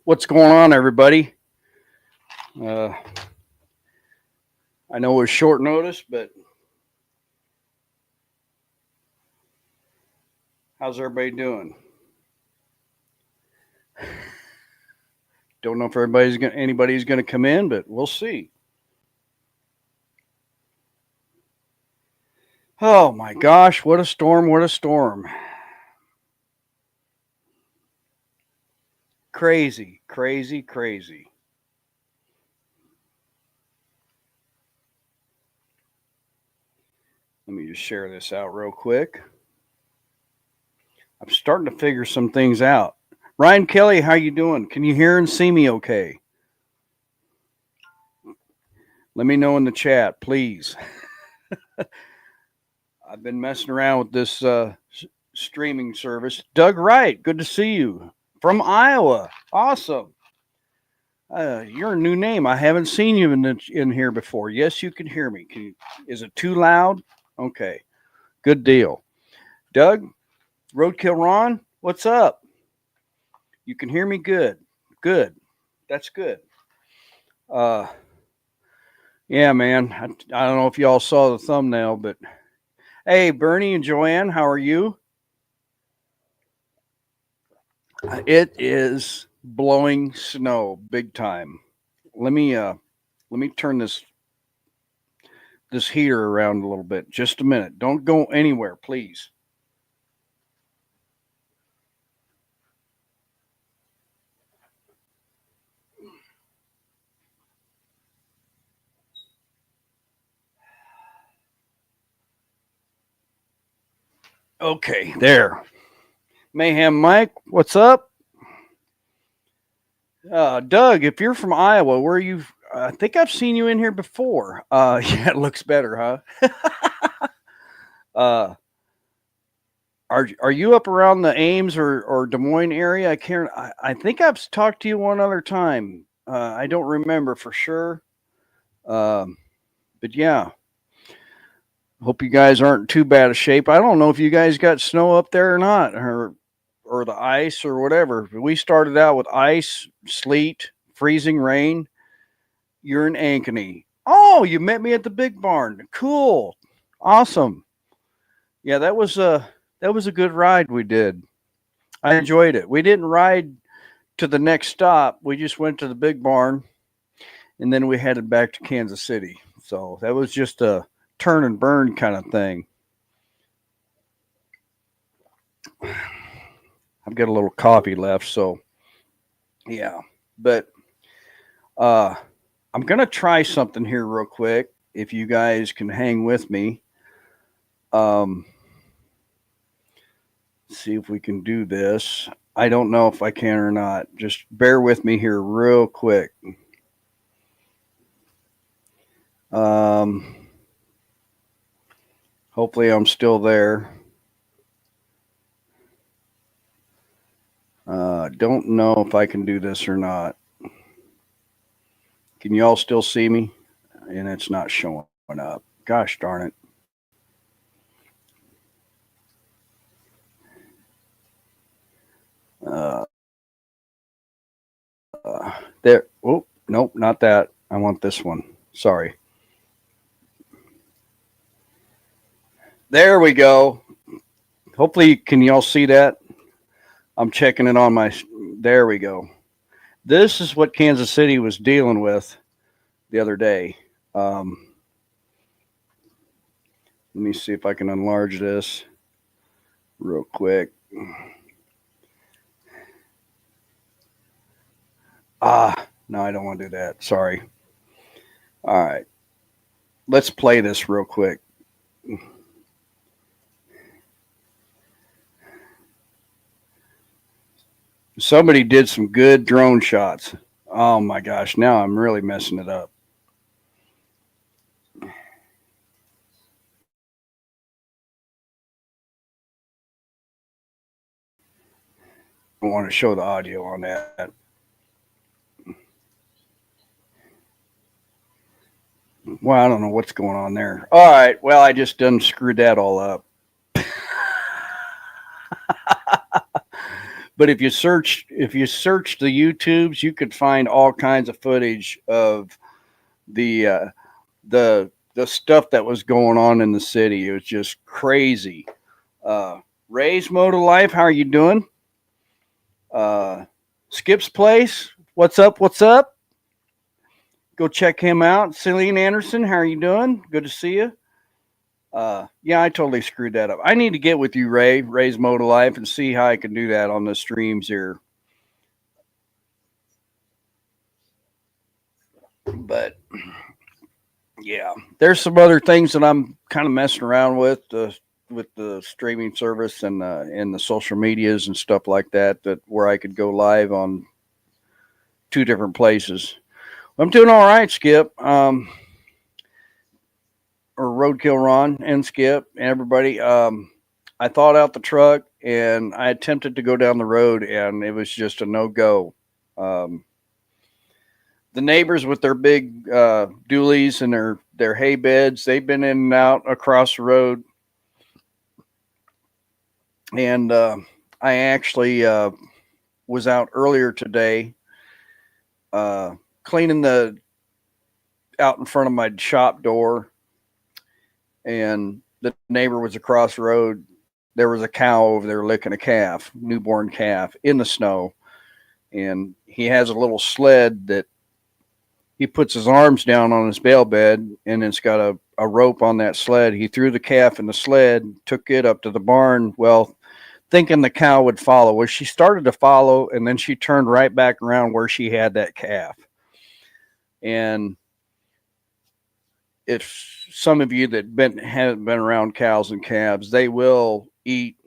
What's going on, everybody? Uh, I know it was short notice, but how's everybody doing? Don't know if anybody's gonna come in, but we'll see. Oh my gosh, what a storm! What a storm! Crazy, crazy, crazy. Let me just share this out real quick. I'm starting to figure some things out. Ryan Kelly, how you doing? Can you hear and see me okay? Let me know in the chat, please. I've been messing around with this streaming service. Doug Wright, good to see you from Iowa. Awesome. You're a new name. I haven't seen you in here before. Yes, you can hear me. Is it too loud? Okay, good deal. Doug, Roadkill Ron, what's up? You can hear me good. Good. That's good. Uh, yeah, man. I don't know if y'all saw the thumbnail, but hey, Bernie and Joanne, how are you? It is blowing snow big time. Let me turn this heater around a little bit. Just a minute. Don't go anywhere, please. Okay, there. Mayhem Mike, what's up? Doug, if you're from Iowa, where you? I think I've seen you in here before. Yeah, it looks better, huh? uh, are you up around the Ames or Des Moines area? I can't. I think I've talked to you one other time. I don't remember for sure. Um, but yeah, hope you guys aren't in too bad a shape. I don't know if you guys got snow up there or not, or the ice or whatever. We started out with ice, sleet, freezing rain. You're in Ankeny. Oh, you met me at the big barn. Cool. Awesome. Yeah, that was a good ride we did. I enjoyed it. We didn't ride to the next stop. We just went to the big barn and then we headed back to Kansas City. So that was just a turn and burn kind of thing. I've got a little coffee left, so yeah. But uh I'm gonna try something here real quick if you guys can hang with me. Um see if we can do this. I don't know if I can or not. Just bear with me here real quick. Um hopefully I'm still there. Don't know if I can do this or not. Can you all still see me? And it's not showing up. Gosh darn it. Uh, there. Oh, nope, not that. I want this one. Sorry. There we go. Hopefully, can y'all see that? I'm checking it on my. There we go. This is what Kansas City was dealing with the other day. Let me see if I can enlarge this real quick. No, I don't want to do that. Sorry. All right. Let's play this real quick. Somebody did some good drone shots. Oh my gosh, now I'm really messing it up. I want to show the audio on that. Well, I don't know what's going on there. All right. Well, I just done screwed that all up. But if you search the YouTubes, you could find all kinds of footage of the the stuff that was going on in the city. It was just crazy. Ray's Mode of Life, how are you doing? Uh, Skip's Place, what's up? What's up? Go check him out. Celine Anderson, how are you doing? Good to see you. Yeah, I totally screwed that up. I need to get with you, Ray's Mode of Life, and see how I can do that on the streams here. But yeah, there's some other things that I'm kind of messing around with the streaming service and the social medias and stuff like that. That where I could go live on two different places. I'm doing all right, Skip. Or Roadkill Ron and Skip and everybody. I thawed out the truck and I attempted to go down the road and it was just a no go. Um, the neighbors with their big dualies and their hay beds, they've been in and out across the road. And I actually was out earlier today cleaning the out in front of my shop door, and the neighbor was across the road. There was a cow over there licking a calf, newborn calf, in the snow, and he has a little sled that he puts his arms down on his bale bed, and it's got a rope on that sled. He threw the calf in the sled, took it up to the barn. Well, thinking the cow would follow. Well, she started to follow, and then she turned right back around where she had that calf. And if some of you that haven't been around cows and calves, they will eat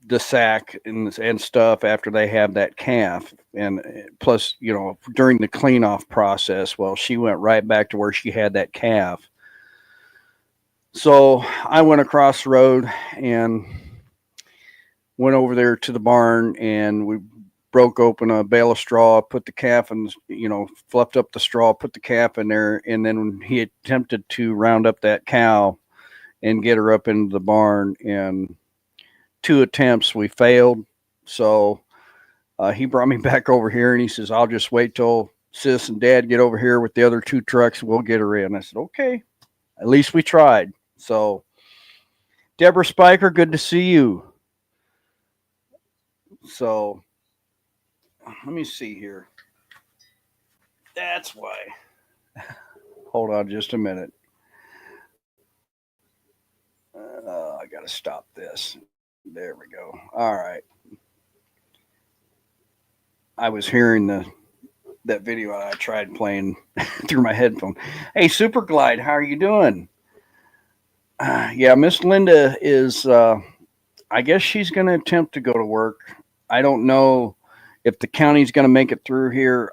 the sack and stuff after they have that calf. And plus, during the clean off process, well, she went right back to where she had that calf. So I went across the road and went over there to the barn, and we broke open a bale of straw, put the calf in, fluffed up the straw, put the calf in there, and then he attempted to round up that cow and get her up into the barn. And two attempts, we failed. So he brought me back over here, and he says, "I'll just wait till Sis and Dad get over here with the other two trucks. We'll get her in." I said, "Okay, at least we tried." So, Deborah Spiker, good to see you. So, let me see here. That's why. Hold on just a minute. I got to stop this. There we go. All right. I was hearing that video I tried playing through my headphone. Hey, Super Glide, how are you doing? Yeah, Miss Linda is. I guess she's going to attempt to go to work. I don't know if the county's going to make it through here.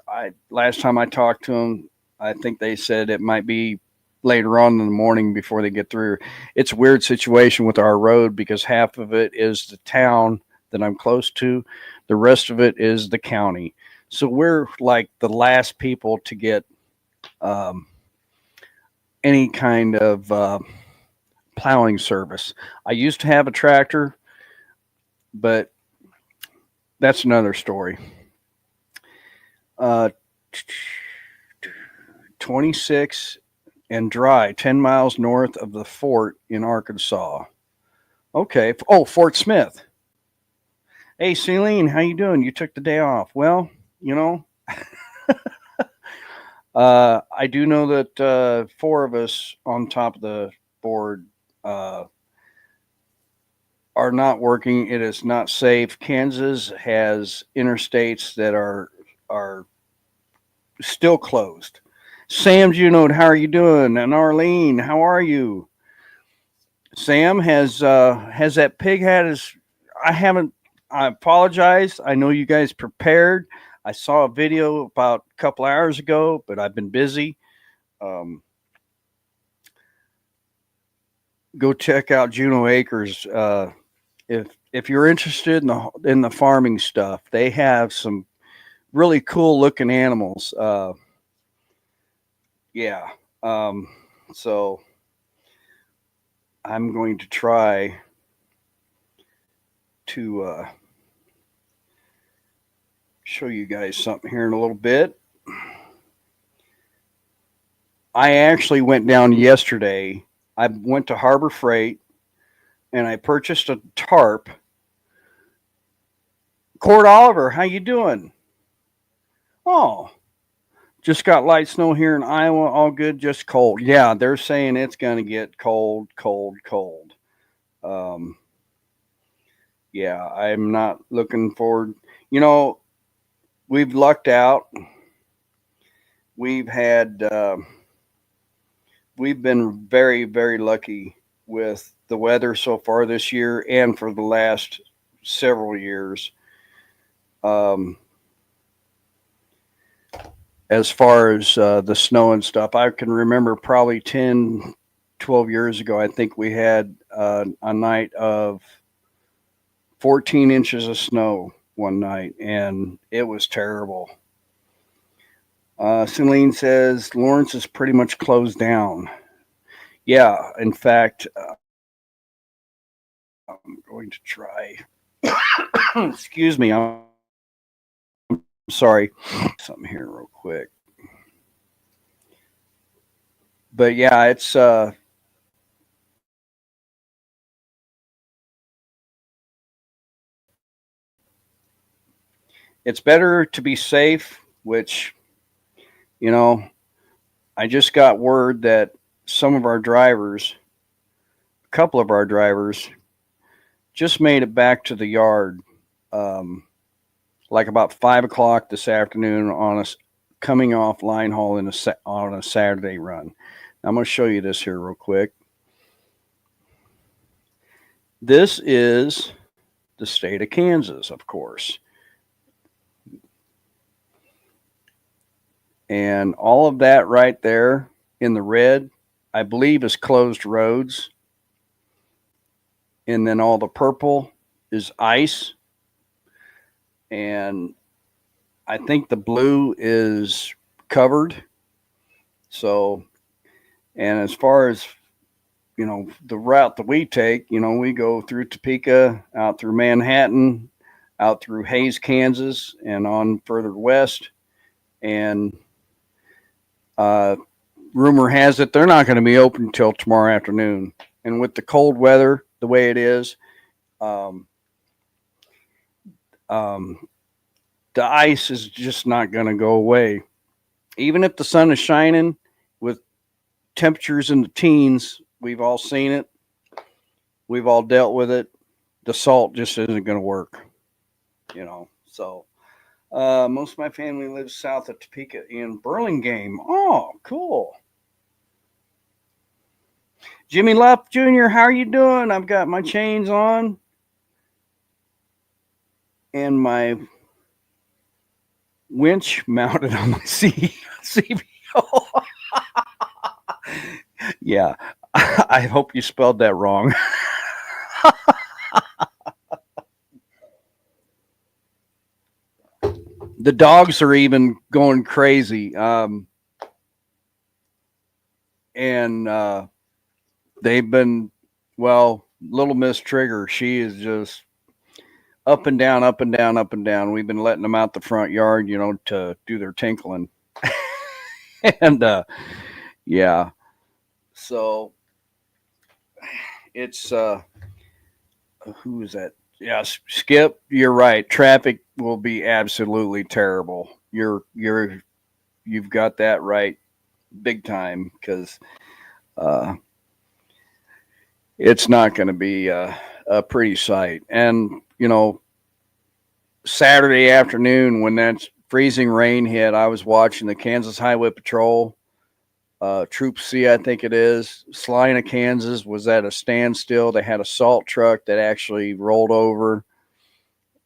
Last time I talked to them, I think they said it might be later on in the morning before they get through. It's a weird situation with our road because half of it is the town that I'm close to, the rest of it is the county. So we're like the last people to get um, any kind of plowing service. I used to have a tractor, but that's another story. Uh, 26 and dry, 10 miles north of the fort in Arkansas. Okay. Oh, Fort Smith. Hey, Celine, how you doing? You took the day off. Well, you know, I do know that four of us on top of the board uh, are not working. It is not safe. Kansas has interstates that are still closed. Sam Junod, how are you doing? And Arlene, how are you? Sam has that pig had his. I haven't. I apologize. I know you guys prepared. I saw a video about a couple hours ago, but I've been busy. Um, Go check out Juno Acres. If you're interested in the farming stuff, they have some really cool looking animals. Yeah. Um, so I'm going to try to show you guys something here in a little bit. I actually went down yesterday. I went to Harbor Freight and I purchased a tarp. Cord Oliver, how you doing? Oh, just got light snow here in Iowa. All good, just cold. Yeah, they're saying it's going to get cold, cold, cold. Um, yeah, I'm not looking forward. You know, we've lucked out. We've had, we've been very, very lucky with the weather so far this year and for the last several years. Um, as far as the snow and stuff, I can remember probably 10, 12 years ago, I think we had a night of 14 inches of snow one night, and it was terrible. Celine says Lawrence is pretty much closed down. Yeah, in fact, I'm going to try. Excuse me, I'm sorry. Something here real quick. But yeah, it's better to be safe, which, you know, I just got word that some of our drivers, a couple of our drivers, just made it back to the yard, um, like about 5 o'clock this afternoon on a coming off line haul on a Saturday run. Now, I'm going to show you this here real quick. This is the state of Kansas, of course, and all of that right there in the red, I believe, is closed roads, and then all the purple is ice, and I think the blue is covered. So, and as far as the route that we take, we go through Topeka, out through Manhattan, out through Hayes, Kansas, and on further west. And uh, rumor has it they're not going to be open until tomorrow afternoon. And with the cold weather the way it is, um, um, the ice is just not going to go away. Even if the sun is shining with temperatures in the teens, we've all seen it. We've all dealt with it. The salt just isn't going to work. So, most of my family lives south of Topeka in Burlingame. Oh, cool. Jimmy Luff Jr., how are you doing? I've got my chains on and my winch mounted on my CBO. Yeah, I hope you spelled that wrong. The dogs are even going crazy. And they've been, well, little Miss Trigger, she is just up and down, up and down, up and down. We've been letting them out the front yard, to do their tinkling. And yeah, so it's who is that? Yeah, Skip, you're right. Traffic will be absolutely terrible. You've got that right, big time, because uh, it's not going to be a pretty sight. And Saturday afternoon when that freezing rain hit, I was watching the Kansas Highway Patrol. Troop C, I think it is. Salina, Kansas was at a standstill. They had a salt truck that actually rolled over,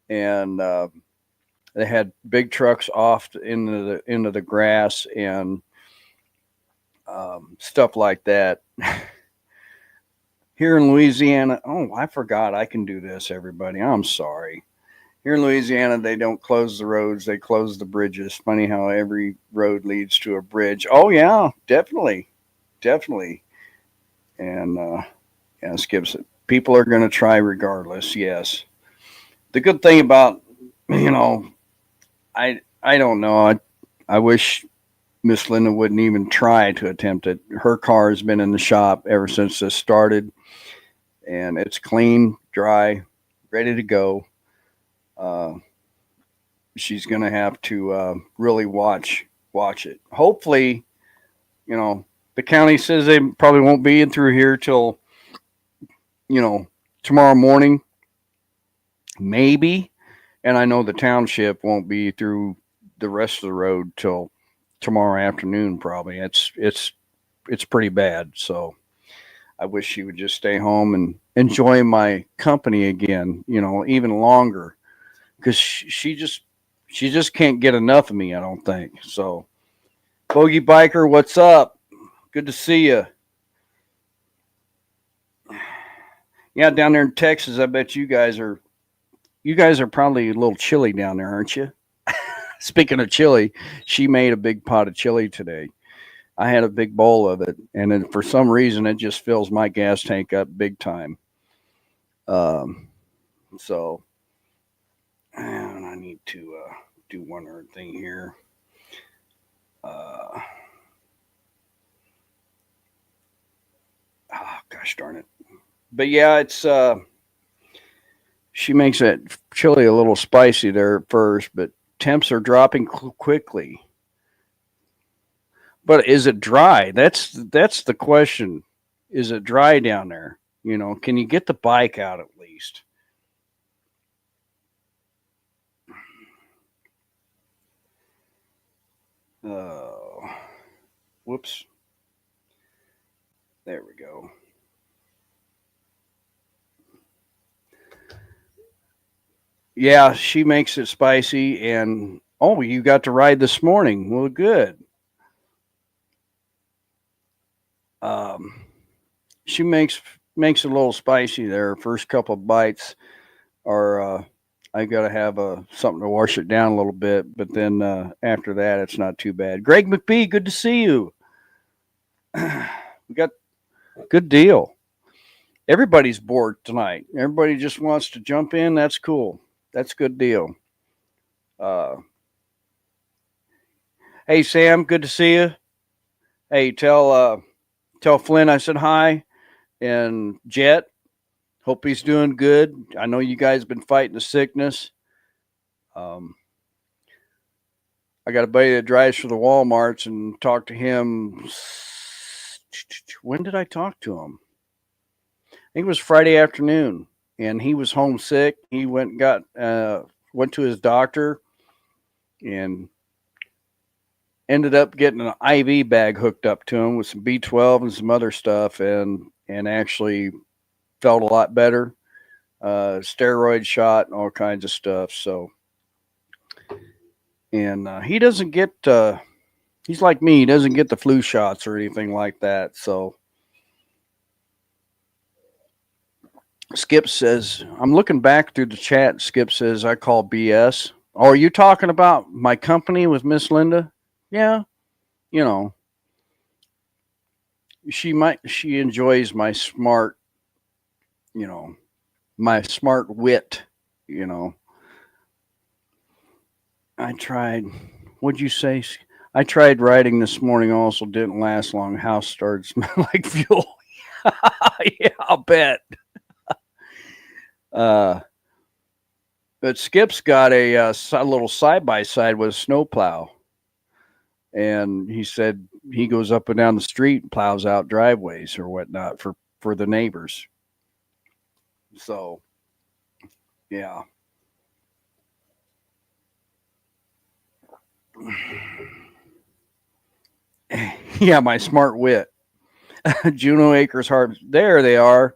and they had big trucks off into the grass and stuff like that. Here in Louisiana, oh, I forgot I can do this, everybody. I'm sorry. Here in Louisiana, they don't close the roads, they close the bridges. Funny how every road leads to a bridge. Oh, yeah, definitely. Definitely. And yeah, Skips it. People are going to try regardless, yes. The good thing about, you know, I don't know. I wish Miss Linda wouldn't even try to attempt it. Her car has been in the shop ever since this started, and it's clean, dry, ready to go. Uh, she's going to have to really watch it. Hopefully, you know, the county says they probably won't be in through here till you know tomorrow morning, maybe. And I know the township won't be through the rest of the road till tomorrow afternoon. Probably it's pretty bad. So I wish she would just stay home and enjoy my company again. Even longer because she just can't get enough of me. I don't think so. Bogey Biker, what's up? Good to see you. Yeah, down there in Texas, I bet you guys are probably a little chilly down there, aren't you? Speaking of chili, she made a big pot of chili today. I had a big bowl of it, and then for some reason, it just fills my gas tank up big time. Um, so, and I need to do one other thing here. Oh, gosh darn it! But yeah, it's she makes that chili a little spicy there at first, but temps are dropping quickly. But is it dry? That's the question. Is it dry down there? Can you get the bike out at least? Oh, whoops. There we go. Yeah, she makes it spicy, and oh, you got to ride this morning. Well, good. Um, she makes it a little spicy there. First couple of bites are I got to have something to wash it down a little bit, but then after that, it's not too bad. Greg McBee, good to see you. We got good deal. Everybody's bored tonight. Everybody just wants to jump in. That's cool. That's good deal. Uh, hey Sam, good to see you. Hey, tell Flynn I said hi, and Jet. Hope he's doing good. I know you guys been fighting the sickness. Um, I got a buddy that drives for the Walmarts and talked to him. When did I talk to him? I think it was Friday afternoon, and he was homesick. He went to his doctor and ended up getting an IV bag hooked up to him with some B12 and some other stuff, and actually felt a lot better. Steroid shot and all kinds of stuff. So, and he doesn't get. He's like me. He doesn't get the flu shots or anything like that. So, Skip says, I'm looking back through the chat. Skip says, I call BS. Oh, are you talking about my company with Miss Linda? Yeah. You know, she enjoys my smart, you know, my smart wit, you know. I tried, what'd you say? I tried writing this morning also, didn't last long. House started smelling like fuel. Yeah, I'll bet. Uh, but Skip's got a little side by side with a snowplow, and he said he goes up and down the street and plows out driveways or whatnot for the neighbors. So, yeah. Yeah, my smart wit. Juno Acres Harvest. There they are.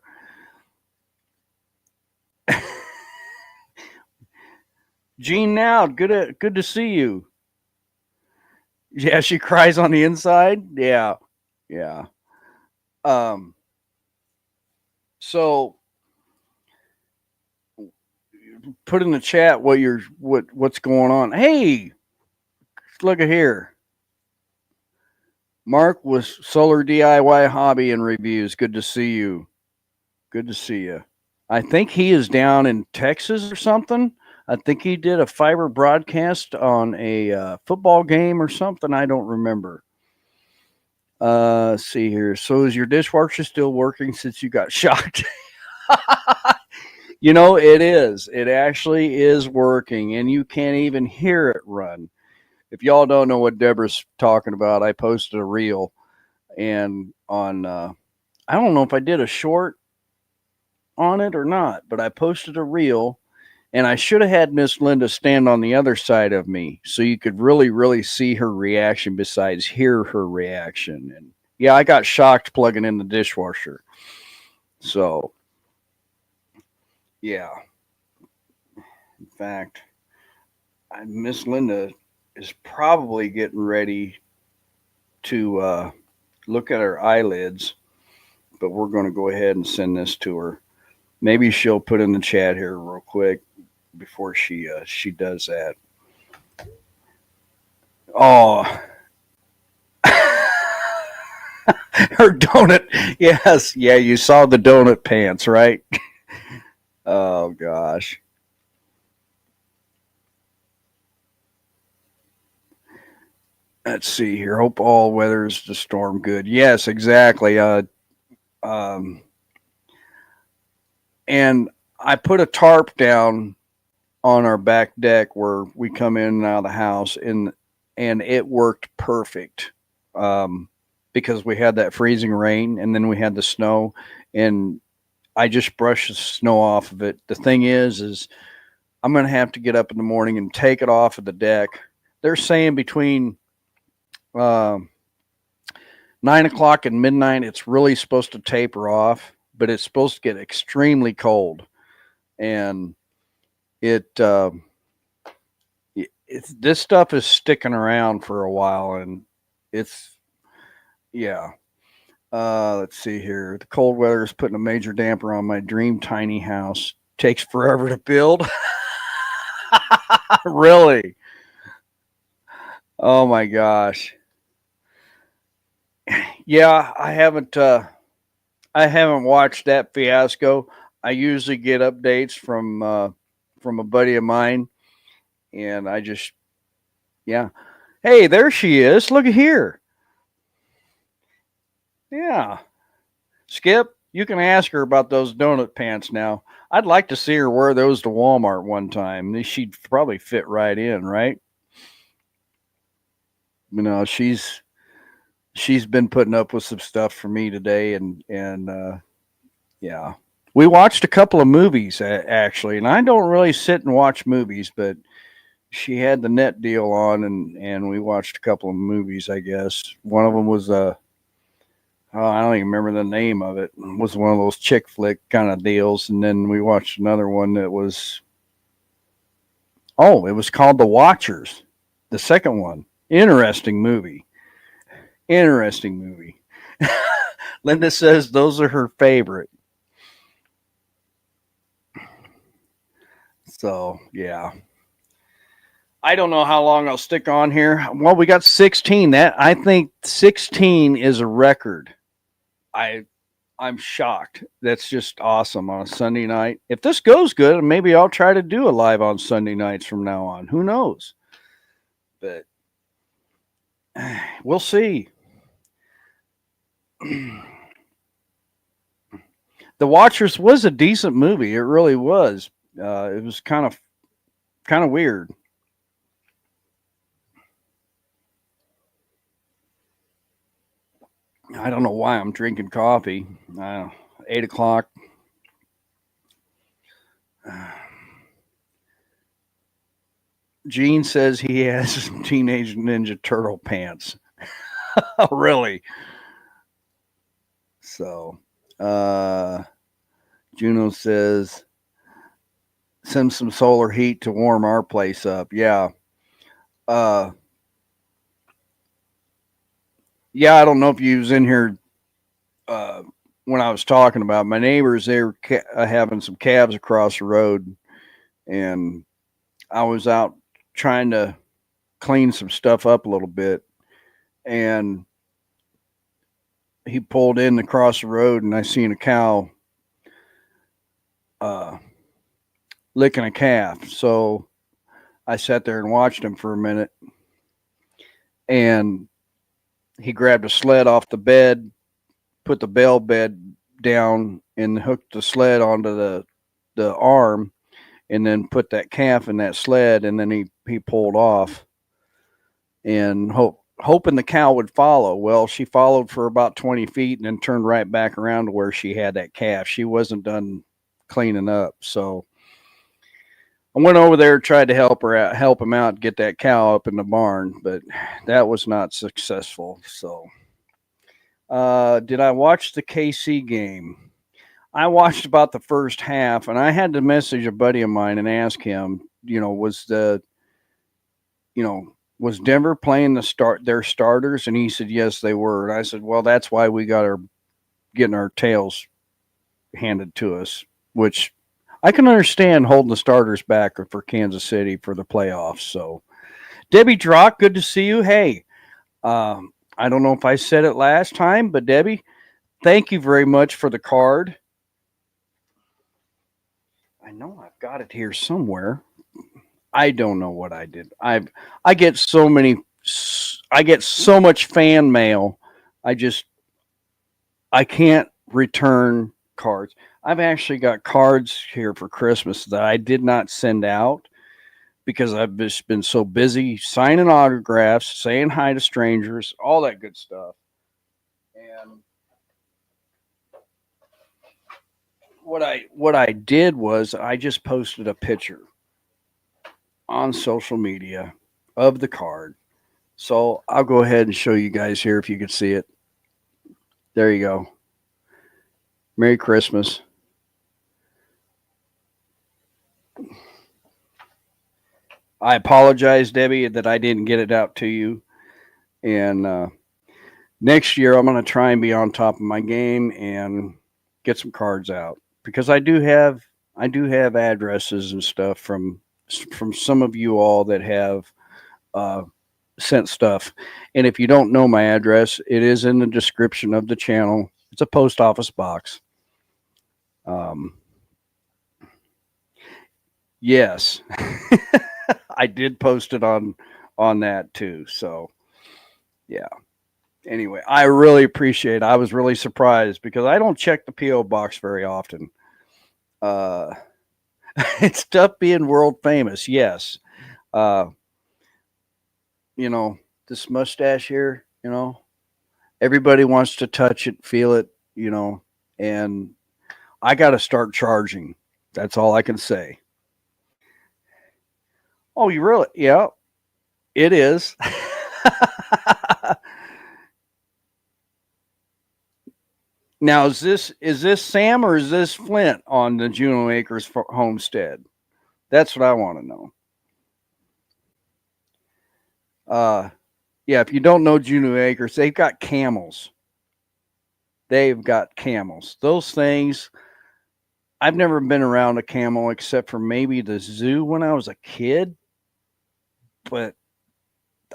Jean Now, good to see you. Yeah, she cries on the inside. Yeah, yeah. Um, so put in the chat what's going on. Hey, look at here. Mark with Solar DIY Hobby and Reviews. Good to see you. Good to see you. I think he is down in Texas or something. I think he did a fiber broadcast on a football game or something. I don't remember. Let's see here. So is your dishwasher still working since you got shocked? It is. It actually is working, and you can't even hear it run. If y'all don't know what Deborah's talking about, I posted a reel, and on I don't know if I did a short on it or not, but I posted a reel, and I should have had Miss Linda stand on the other side of me so you could really, really see her reaction besides hear her reaction. And yeah, I got shocked plugging in the dishwasher. So yeah, in fact, Miss Linda is probably getting ready to look at her eyelids, but we're going to go ahead and send this to her. Maybe she'll put in the chat here real quick before she does that. Oh, her donut. Yes, yeah, you saw the donut pants, right? Oh gosh. Let's see here. Hope all weathers the storm good. Yes, exactly. Um, and I put a tarp down on our back deck where we come in and out of the house, and it worked perfect. Um, because we had that freezing rain and then we had the snow, and I just brushed the snow off of it. The thing is I'm going to have to get up in the morning and take it off of the deck. They're saying between uh, 9 o'clock and midnight, it's really supposed to taper off, but it's supposed to get extremely cold, and it, this stuff is sticking around for a while, and it's yeah. Let's see here. The cold weather is putting a major damper on my dream tiny house. Takes forever to build. Really? Oh my gosh. Yeah, I haven't watched that fiasco. I usually get updates from a buddy of mine, and I just yeah. Hey, there she is. Look at here. Yeah. Skip, you can ask her about those donut pants now. I'd like to see her wear those to Walmart one time. She'd probably fit right in, right? She's been putting up with some stuff for me today, and yeah. We watched a couple of movies actually, and I don't really sit and watch movies, but she had the net deal on, and we watched a couple of movies. I guess one of them was oh, I don't even remember the name of it. It was one of those chick flick kind of deals, and then we watched another one that was it was called The Watchers, the second one. Interesting movie. Interesting movie. Linda says those are her favorite. So yeah. I don't know how long I'll stick on here. Well, we got 16. That I think 16 is a record. I I'm shocked. That's just awesome on a Sunday night. If this goes good, maybe I'll try to do a live on Sunday nights from now on. Who knows? But we'll see. The Watchers was a decent movie. It really was. It was kind of weird. I don't know why I'm drinking coffee. 8 o'clock. Gene says he has Teenage Ninja Turtle pants. Oh, really? So, uh, Juno says send some solar heat to warm our place up. Yeah. Uh, yeah, I don't know if you was in here uh, when I was talking about my neighbors. They were having some calves across the road, and I was out trying to clean some stuff up a little bit, and he pulled in across the road, and I seen a cow uh, licking a calf. So I sat there and watched him for a minute, and he grabbed a sled off the bed, put the bell bed down, and hooked the sled onto the arm, and then put that calf in that sled, and then he pulled off and hoping the cow would follow. Well, she followed for about 20 feet and then turned right back around to where she had that calf. She wasn't done cleaning up, so I went over there, tried to help him out, get that cow up in the barn, but that was not successful. So, did I watch the KC game? I watched about the first half, and I had to message a buddy of mine and ask him, was Denver playing their starters? And he said yes, they were. And I said, well, that's why we got our getting our tails handed to us, which I can understand holding the starters back for Kansas City for the playoffs. So, Debbie Drock, good to see you. Hey, I don't know if I said it last time, but Debbie, thank you very much for the card. I know I've got it here somewhere. I don't know what I did. I get so many. I get so much fan mail. I just I can't return cards. I've actually got cards here for Christmas that I did not send out because I've just been so busy signing autographs, saying hi to strangers, all that good stuff. And what I did was I just posted a picture on social media of the card. So I'll go ahead and show you guys here if you can see it. There you go. Merry Christmas. I apologize, Debbie, that I didn't get it out to you. And next year, I'm going to try and be on top of my game and get some cards out because I do have addresses and stuff from some of you all that have uh, sent stuff. And if you don't know my address, it is in the description of the channel. It's a post office box. Um, yes, I did post it on that too. So yeah. Anyway, I really appreciate it. I was really surprised because I don't check the PO box very often. Uh, it's tough being world famous. Yes. Uh, this mustache here. Everybody wants to touch it, feel it. And I got to start charging. That's all I can say. Oh, you really? Yeah, it is. Now, is this Sam or is this Flint on the Juno Acres homestead? That's what I want to know. Uh, yeah, if you don't know Juno Acres, they've got camels. They've got camels. Those things, I've never been around a camel except for maybe the zoo when I was a kid, but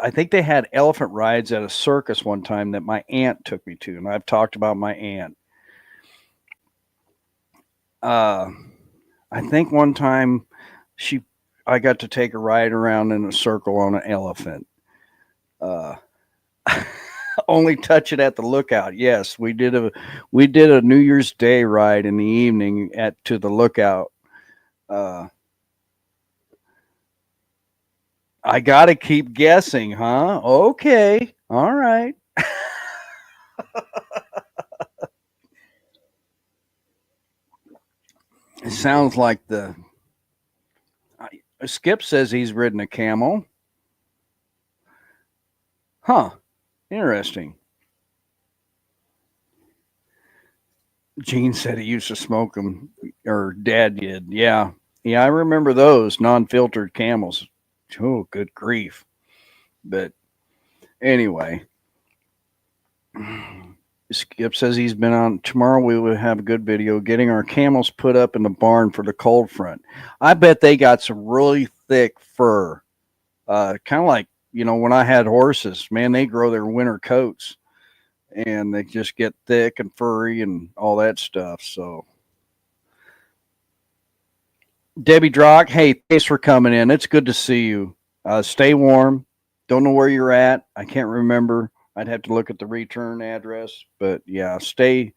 I think they had elephant rides at a circus one time that my aunt took me to, and I've talked about my aunt. Uh, I think one time she, I got to take a ride around in a circle on an elephant. Uh, only touch it at the lookout. Yes, we did a New Year's Day ride in the evening at to the lookout. Uh, I got to keep guessing, huh? Okay, all right. It sounds like Skip says he's ridden a camel. Huh? Interesting. Gene said he used to smoke them, or Dad did. Yeah, yeah, I remember those non-filtered camels. Oh, good grief! But anyway, Skip says he's been on. Tomorrow we will have a good video getting our camels put up in the barn for the cold front. I bet they got some really thick fur. Kind of like when I had horses. Man, they grow their winter coats and they just get thick and furry and all that stuff. So Debbie Drock, hey, thanks for coming in. It's good to see you. Stay warm. Don't know where you're at. I can't remember. I'd have to look at the return address, but yeah, stay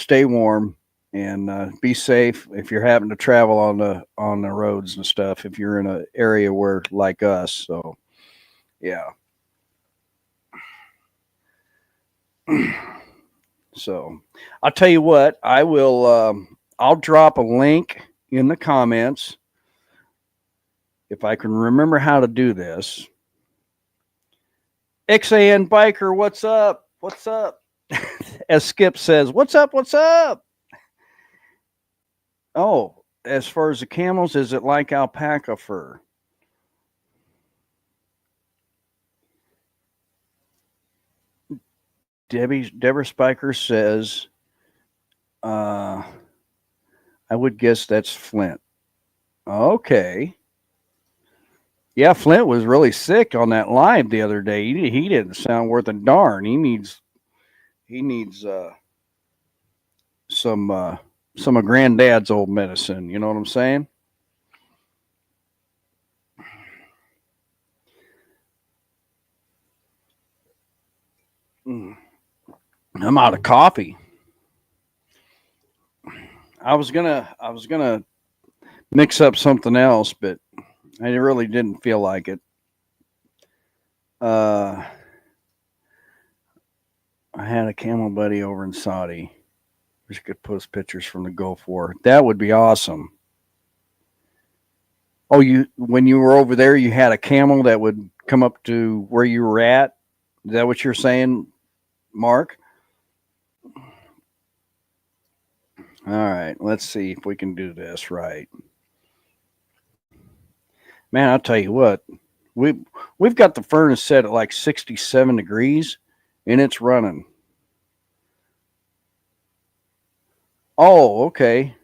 warm and be safe if you're having to travel on the roads and stuff. If you're in an area where like us, so yeah. So I'll tell you what. I will. I'll drop a link in the comments if I can remember how to do this. XAN Biker, what's up? What's up? As Skip says, what's up? What's up? Oh, as far as the camels, is it like alpaca fur? Deborah Spiker says, I would guess that's Flint. Okay. Yeah, Flint was really sick on that live the other day. He didn't sound worth a darn. He needs some some of Granddad's old medicine. You know what I'm saying? Mm. I'm out of coffee. I was gonna mix up something else, but I really didn't feel like it. Uh, I had a camel buddy over in Saudi. Wish I could post pictures from the Gulf War. That would be awesome. Oh, you when you were over there, you had a camel that would come up to where you were at. Is that what you're saying, Mark? All right, let's see if we can do this right. Man, I'll tell you what, we we've got the furnace set at like 67 degrees, and it's running. Oh, okay.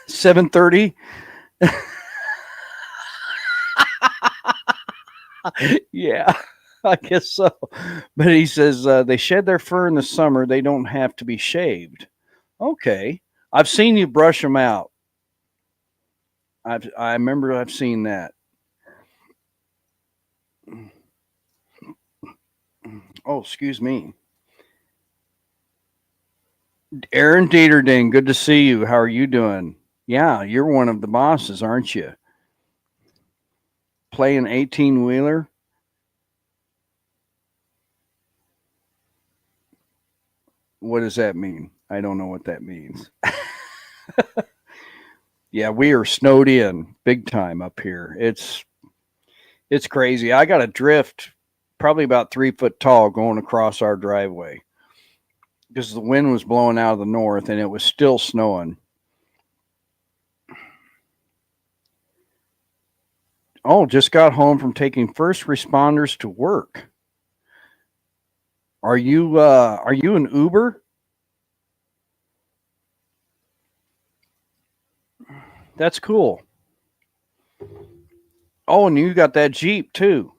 7:30. Yeah, I guess so. But he says they shed their fur in the summer. They don't have to be shaved. Okay, I've seen you brush them out. I remember I've seen that. Oh, excuse me. Aaron Dieterding, good to see you. How are you doing? Yeah, you're one of the bosses, aren't you? Playing 18 wheeler. What does that mean? I don't know what that means. Yeah, we are snowed in big time up here. It's crazy. I got a drift probably about 3 foot tall going across our driveway because the wind was blowing out of the north and it was still snowing. Oh, just got home from taking first responders to work. Are you an Uber? That's cool. Oh, and you got that Jeep too.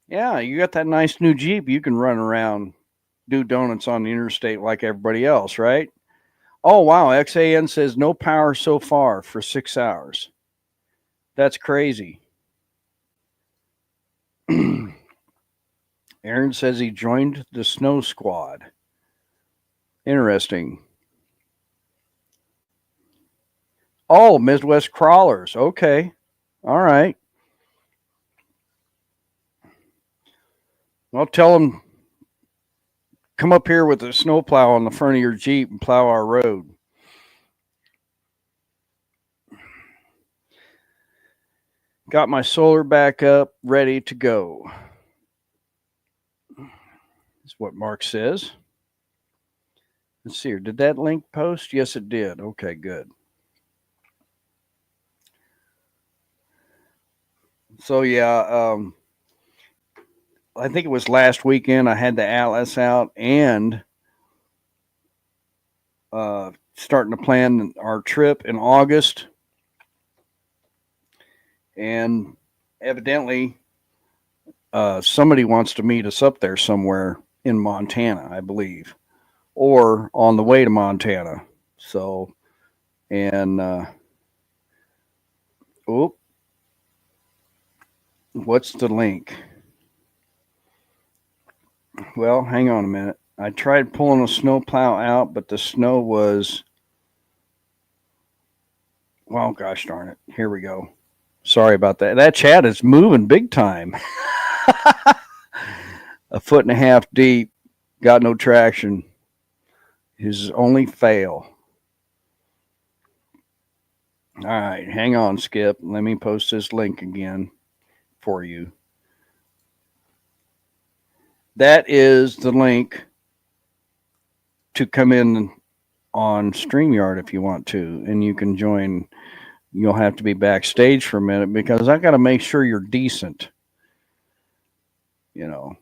Yeah, you got that nice new Jeep. You can run around, do donuts on the interstate like everybody else, right? Oh wow, XAN says no power so far for 6 hours. That's crazy. Aaron says he joined the snow squad. Interesting. Oh, Midwest crawlers. Okay. All right. Well, tell them come up here with a snowplow on the front of your Jeep and plow our road. Got my solar back up, ready to go. That's what Mark says. Let's see here. Did that link post? Yes, it did. Okay, good. So yeah, I think it was last weekend. I had the Atlas out and starting to plan our trip in August. And evidently, somebody wants to meet us up there somewhere in Montana, I believe, or on the way to Montana. So, and oh, what's the link? Well, hang on a minute. I tried pulling a snow plow out, but the snow was, well, gosh darn it. Here we go. Sorry about that. That chat is moving big time. A foot and a half deep, got no traction. His only fail. All right, hang on, Skip. Let me post this link again for you. That is the link to come in on StreamYard if you want to, and you can join. You'll have to be backstage for a minute because I got to make sure you're decent. You know,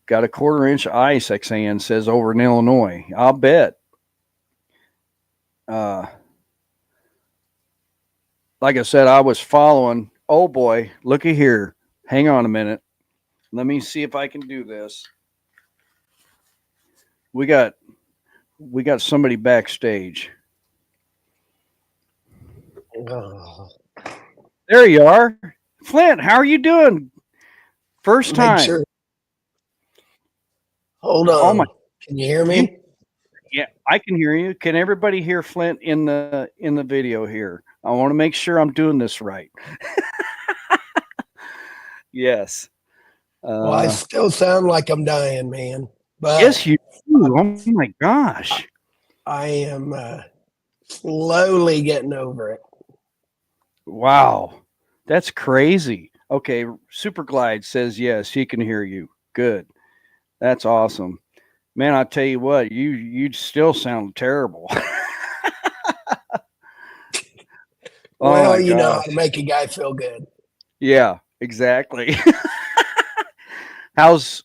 got a 1/4 inch ice, XAN says, over in Illinois. I'll bet. Like I said, I was following. Oh boy, looky here. Hang on a minute. Let me see if I can do this. We got somebody backstage. Oh, There you are. Flint, how are you doing? First time. make sure. Hold Oh on. my, Can you hear you, me? yeah, I can hear you. Can everybody hear Flint in the video here? I want to make sure I'm doing this right. Yes. Well, I still sound like I'm dying, man. But Yes, you do. I'm, Oh my gosh. I am slowly getting over it. Wow. That's crazy. Okay, Super Glide says yes, he can hear you. Good. That's awesome. Man, I tell you what, you still sound terrible. Oh Well, my you know how gosh. to make a guy feel good. Yeah, exactly. how's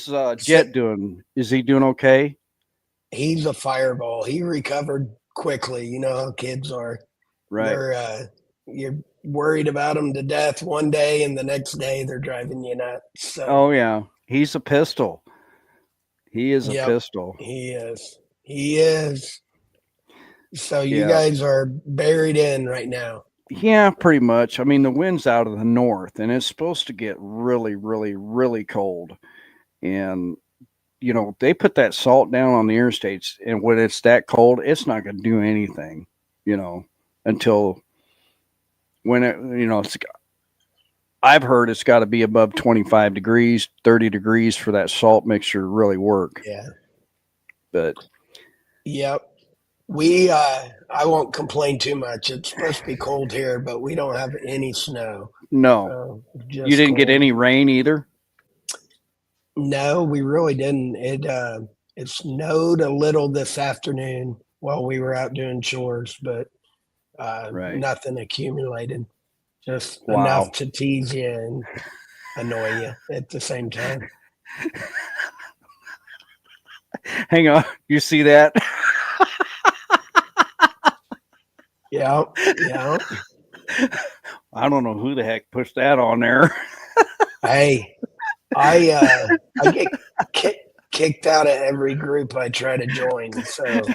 So, Jet doing? Is he doing okay? he's a fireball. He recovered quickly. You know how kids are. Right. They're you're worried about them to death one day, and the next day they're driving you nuts. So, Oh yeah. He's a pistol. He is a yep, pistol. he is. He is. So you Yeah. guys are buried in right now. Yeah, pretty much. I mean, the wind's out of the north and it's supposed to get really, really, really cold. And they put that salt down on the interstates, and when it's that cold, it's not going to do anything, you know, until when I've heard it's got to be above 25 degrees, 30 degrees for that salt mixture to really work. Yeah. But Yep. I won't complain too much. It's supposed to be cold here, but we don't have any snow. no, So you just didn't get cold. any rain either? No, we really didn't. It snowed a little this afternoon while we were out doing chores, but Right. nothing accumulated. Just enough Wow. to tease you and annoy you at the same time. Hang on. You see that? Yeah, yeah. I don't know who the heck pushed that on there. Hey, I get kicked out of every group I try to join, so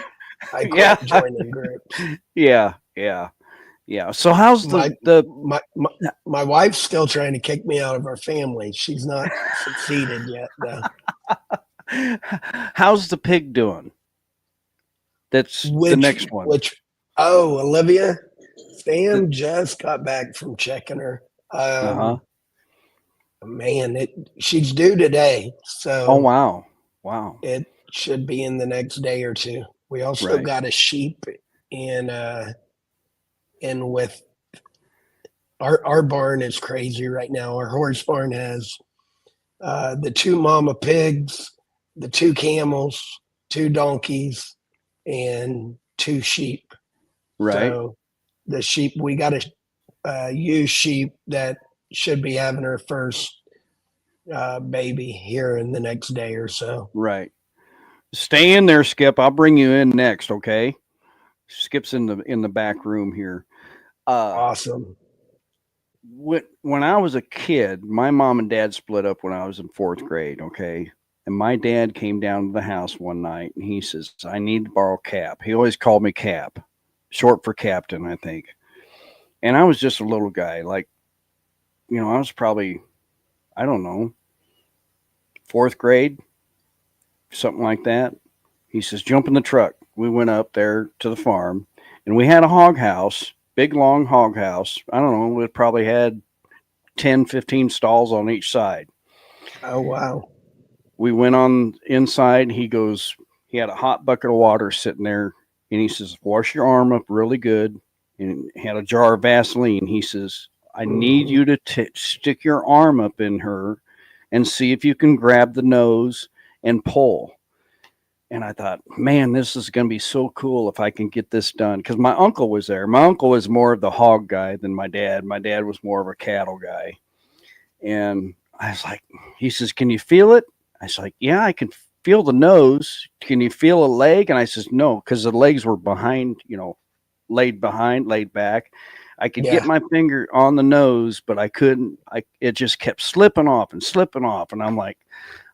I Yeah. quit joining groups. Yeah. Yeah. Yeah. So how's My the my my, my wife's still trying to kick me out of our family. She's not succeeded yet, though. how's the pig doing? That's the Which next one. which oh, Olivia, Sam just got back from checking her. Uh-huh. Man, she's due today, Oh so wow. Wow. it should be in the next day or two. We also Right. got a sheep in with our barn is crazy right now. Our horse barn has the two mama pigs, the two camels, two donkeys, and two sheep. Right. So the sheep, we got a ewe sheep that should be having her first baby here in the next day or so. Right. Stay in there, Skip. I'll bring you in next, okay? Skip's in the back room here. Awesome. When I was a kid, my mom and dad split up when I was in 4th grade, okay? And my dad came down to the house one night and he says, I need to borrow Cap. He always called me Cap, short for Captain, I think. And I was just a little guy. Like, I was probably, I don't know, fourth grade, something like that. He says, jump in the truck. We went up there to the farm and we had a hog house, big, long hog house. I don't know, it probably had 10, 15 stalls on each side. Oh, wow. We went on inside. He had a hot bucket of water sitting there and he says, wash your arm up really good. And had a jar of Vaseline. He says, I need Mhm. you to stick your arm up in her and see if you can grab the nose and pull. And I thought, man, this is going to be so cool if I can get this done. Because my uncle was there. My uncle was more of the hog guy than my dad. My dad was more of a cattle guy. And I was like, he says, can you feel it? I was like, yeah, I can feel the nose. Can you feel a leg? And I says, no, because the legs were behind, laid back. I could get Yeah. my finger on the nose, but I couldn't. It just kept slipping off and slipping off. And I'm like,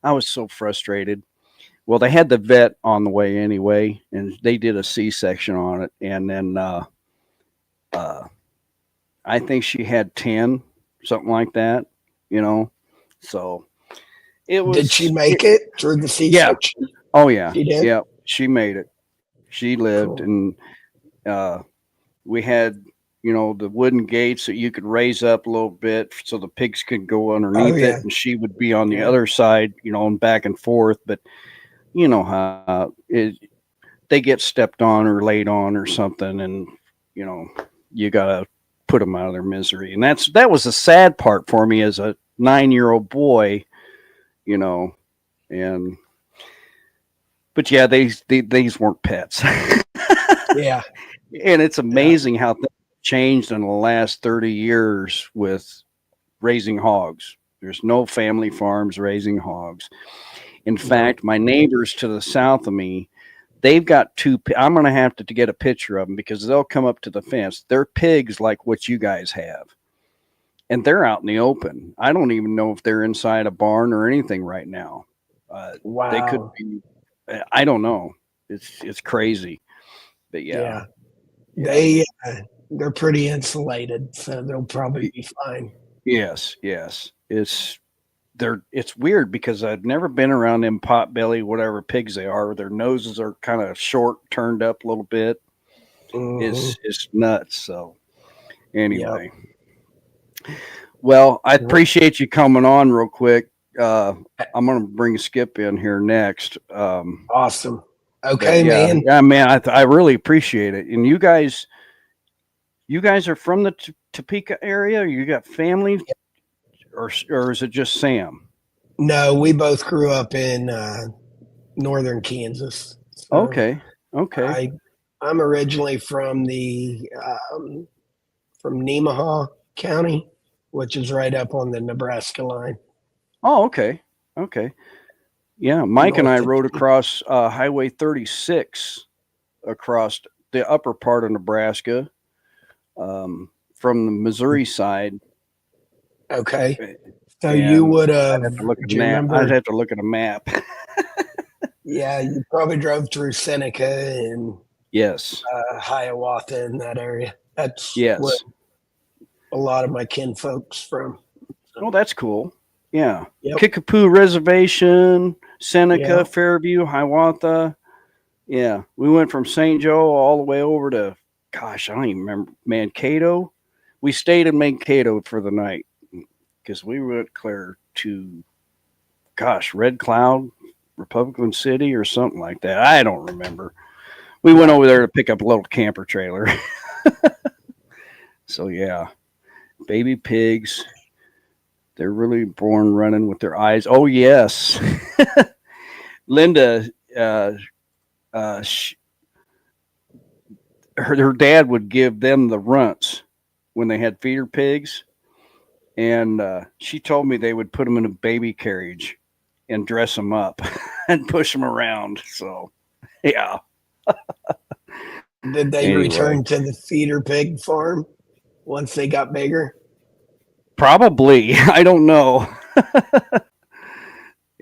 I was so frustrated. Well, they had the vet on the way anyway, and they did a C-section on it. And then uh, I think she had 10, something like that, you know. So it Did she was, make it through the yeah. C-section? Oh, yeah. She did? Yeah. She made it. She lived. Cool. And uh, we had, the wooden gates that you could raise up a little bit so the pigs could go Oh, underneath yeah. it. And she would be on the Yeah. other side, and back and forth. But you know how they get stepped on or laid on or something, and you know you gotta put them out of their misery. And that was the sad part for me as a 9-year-old boy, you know. And but yeah, these weren't pets, Yeah. and it's Yeah. amazing how things have changed in the last 30 years with raising hogs. There's no family farms raising hogs. In No. fact, my neighbors to the south of me, they've got two. I'm going to have to get a picture of them because they'll come up to the fence. They're pigs like what you guys have, and they're out in the open. I don't even know if they're inside a barn or anything right now. They could Wow. be. I don't know. It's crazy, but yeah, Yeah. yeah. They're pretty insulated, so they'll probably be fine. Yes, yes. It's weird because I've never been around them pot belly whatever pigs they are. Their noses are kind of short, turned up a little bit. Hmm. It's nuts. So Yep. anyway, well, I appreciate you coming on real quick. I'm gonna bring Skip in here next. Awesome. But Okay, yeah, man. yeah, man, I really appreciate it. And you guys are from the Topeka area. Or you got family, or is it just Sam? No, we both grew up in northern Kansas. So Okay, okay. I I'm originally from Nemaha County, which is right up on the Nebraska line, Oh, okay, okay. Yeah, Mike and I north of. rode across Highway 36 across the upper part of Nebraska from the Missouri side, Okay, so you and would I'd have. have to look at a Do you map. I'd remember? have to look at a map. Yeah, you probably drove through Seneca and Yes, Hiawatha in that area. That's where yes. a lot of my kin folks from. Oh, So, that's cool. Yeah, yep. Kickapoo Reservation, Yeah. Seneca, Fairview, Hiawatha. Yeah, we went from St. Joe all the way over to, gosh, I don't even remember, Mankato. We stayed in Mankato for the night because we went clear to, gosh, Red Cloud, Republican City, or something like that. I don't remember. We went over there to pick up a little camper trailer. So, yeah, baby pigs. They're really born running with their eyes. Oh, yes. Linda, uh, uh, sh- her dad would give them the runts when they had feeder pigs. And she told me they would put them in a baby carriage and dress them up and push them around. So, yeah. Did they Anyway, return to the feeder pig farm once they got bigger? probably. I don't know.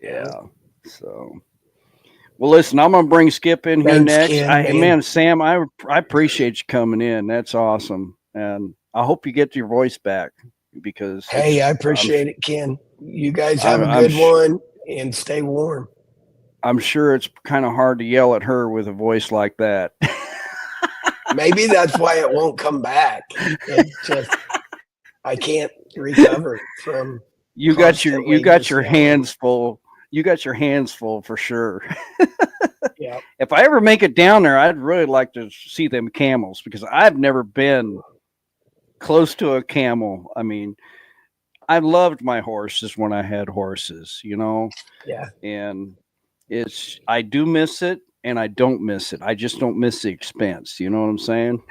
Yeah. Yeah. So, well, listen, I'm gonna bring Skip in here Thanks, next. Ken, man. Man, Sam, I appreciate you coming in. That's awesome, and I hope you get your voice back because Hey, I appreciate it, Ken. You guys have a I'm good one and stay warm. I'm sure it's kind of hard to yell at her with a voice like that. Maybe that's why it won't come back. It just I can't recover from you constantly got just your yelling. hands full. You got your hands full for sure. Yeah. If I ever make it down there, I'd really like to see them camels because I've never been close to a camel. I mean, I loved my horses when I had horses, Yeah. and I do miss it and I don't miss it. I just don't miss the expense. You know what I'm saying?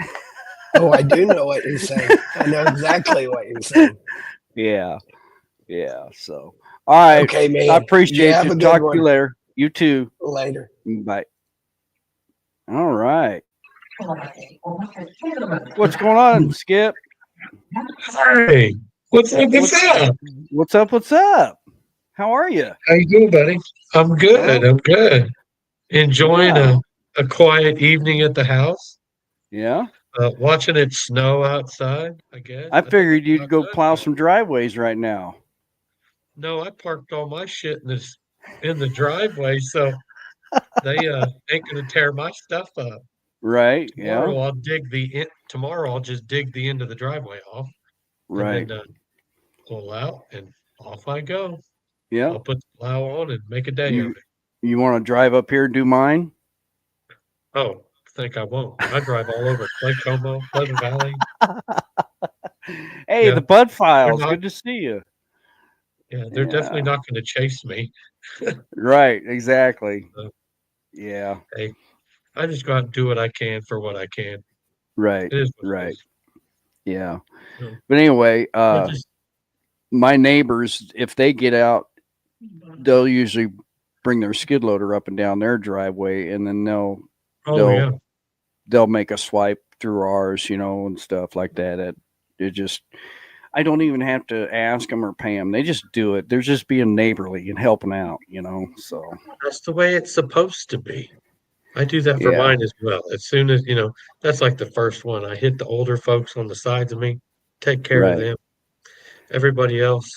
Oh, I do know what you're saying. I know exactly what you're saying. Yeah. Yeah. So, all right. Okay, I man. You appreciate have you. a good Talk to you one. later. You too. Later. Bye. All right. What's going on, Skip? Hey, what's up? What's up? What's up? What's up? How are you? How you doing, buddy? I'm good. Oh, I'm good. Enjoying yeah. a quiet evening at the house. Yeah. Watching it snow outside. I guess. I I think figured it's you'd about go done plow here. some driveways right now. No, I parked all my shit in the driveway, so they ain't gonna tear my stuff up. Right. Yeah. Tomorrow I'll just dig the end of the driveway off and Right. then pull out and off I go. Yeah. I'll put the plow on and make a day of You it. you want to drive up here and do mine? Oh, think I won't. I drive all over Clay Como, Pleasant Valley. Hey, Yeah, the Bud they're Files. not. Good to see you. Yeah, they're definitely Yeah. not going to chase me. Right. Exactly. So, Yeah. hey, I just go out and do what I can for what I can. Right. It is what it Right. is. Yeah. So, But anyway, I just, my neighbors, if they get out, they'll usually bring their skid loader up and down their driveway, and then oh they'll yeah, they'll make a swipe through ours, and stuff like that. It just I don't even have to ask them or pay them. They just do it. They're just being neighborly and helping out. So that's the way it's supposed to be. I do that for yeah, mine as well. As soon as, that's like the first one. I hit the older folks on the sides of me, take care of right, them. Everybody else,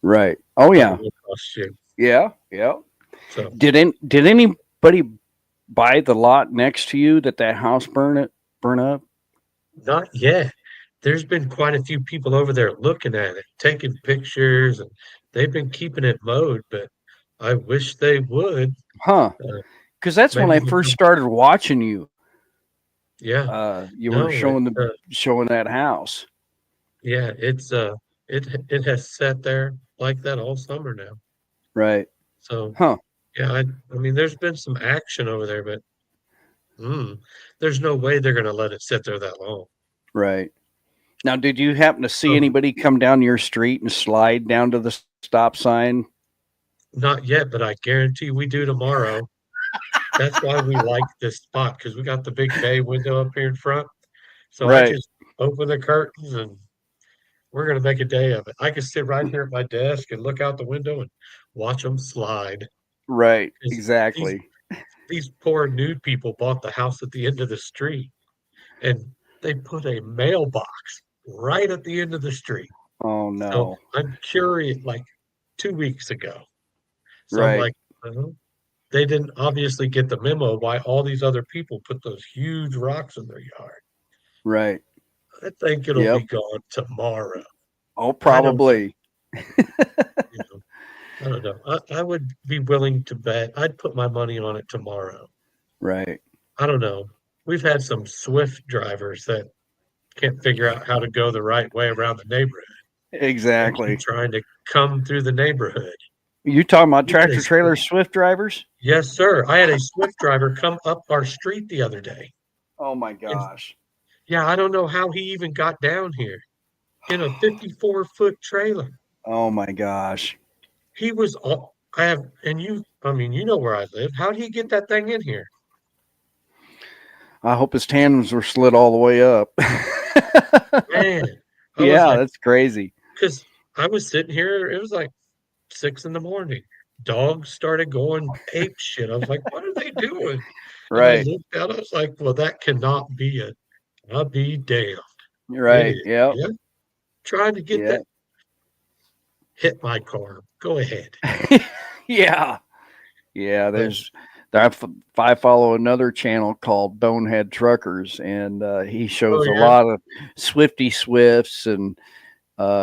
right. Oh probably yeah, will cost you. yeah, yeah. So, Did anybody buy the lot next to you that house burn up? not yet. There's been quite a few people over there looking at it, taking pictures, and they've been keeping it mowed, but I wish they would. Huh? Uh, Because that's when maybe I they'll first come. started watching you. Yeah, You were no, showing that house. yeah, it has sat there like that all summer now. Right. So Huh. yeah, I mean, there's been some action over there, but mm, there's no way they're gonna let it sit there that long. Right. Now, did you happen to see So anybody come down your street and slide down to the stop sign? not yet, but I guarantee we do tomorrow. That's why we like this spot because we got the big bay window up here in front. So I Right. just open the curtains and we're gonna make a day of it. I can sit right here at my desk and look out the window and watch them slide. Right. 'Cause These Exactly. these poor nude people bought the house at the end of the street and they put a mailbox right at the end of the street. Oh So no. I'm curious, like 2 weeks ago. So I'm Right. like, they didn't obviously get the memo why all these other people put those huge rocks in their yard. Right. I think it'll Yep. be gone tomorrow. Oh, I don't know. probably. You know, I don't know. I would be willing to bet. I'd put my money on it tomorrow. Right. I don't know. We've had some Swift drivers that can't figure out how to go the right way around the neighborhood and keep Exactly. trying to come through the neighborhood. You talking about We had a tractor trailer Swift, Swift drivers? yes, sir. I had a Swift driver come up our street the other day. Oh my And gosh. yeah, I don't know how he even got down here in a 54-foot trailer. Oh my gosh. He was all I have, and I mean, you know where I live. How did he get that thing in here? I hope his tandems were slid all the way up. Man, I was Yeah, like, that's crazy. because I was sitting here, it was like 6 in the morning. dogs started going ape shit. I was like, what are they doing? And I Right. looked out, I was like, well, that cannot be it. I'll be damned. It Right. is. Yep. Yeah. Trying to get Yeah. that hit my car. Go ahead. Yeah. Yeah. But I follow another channel called Bonehead Truckers, and he oh shows a yeah. lot of Swifty Swifts and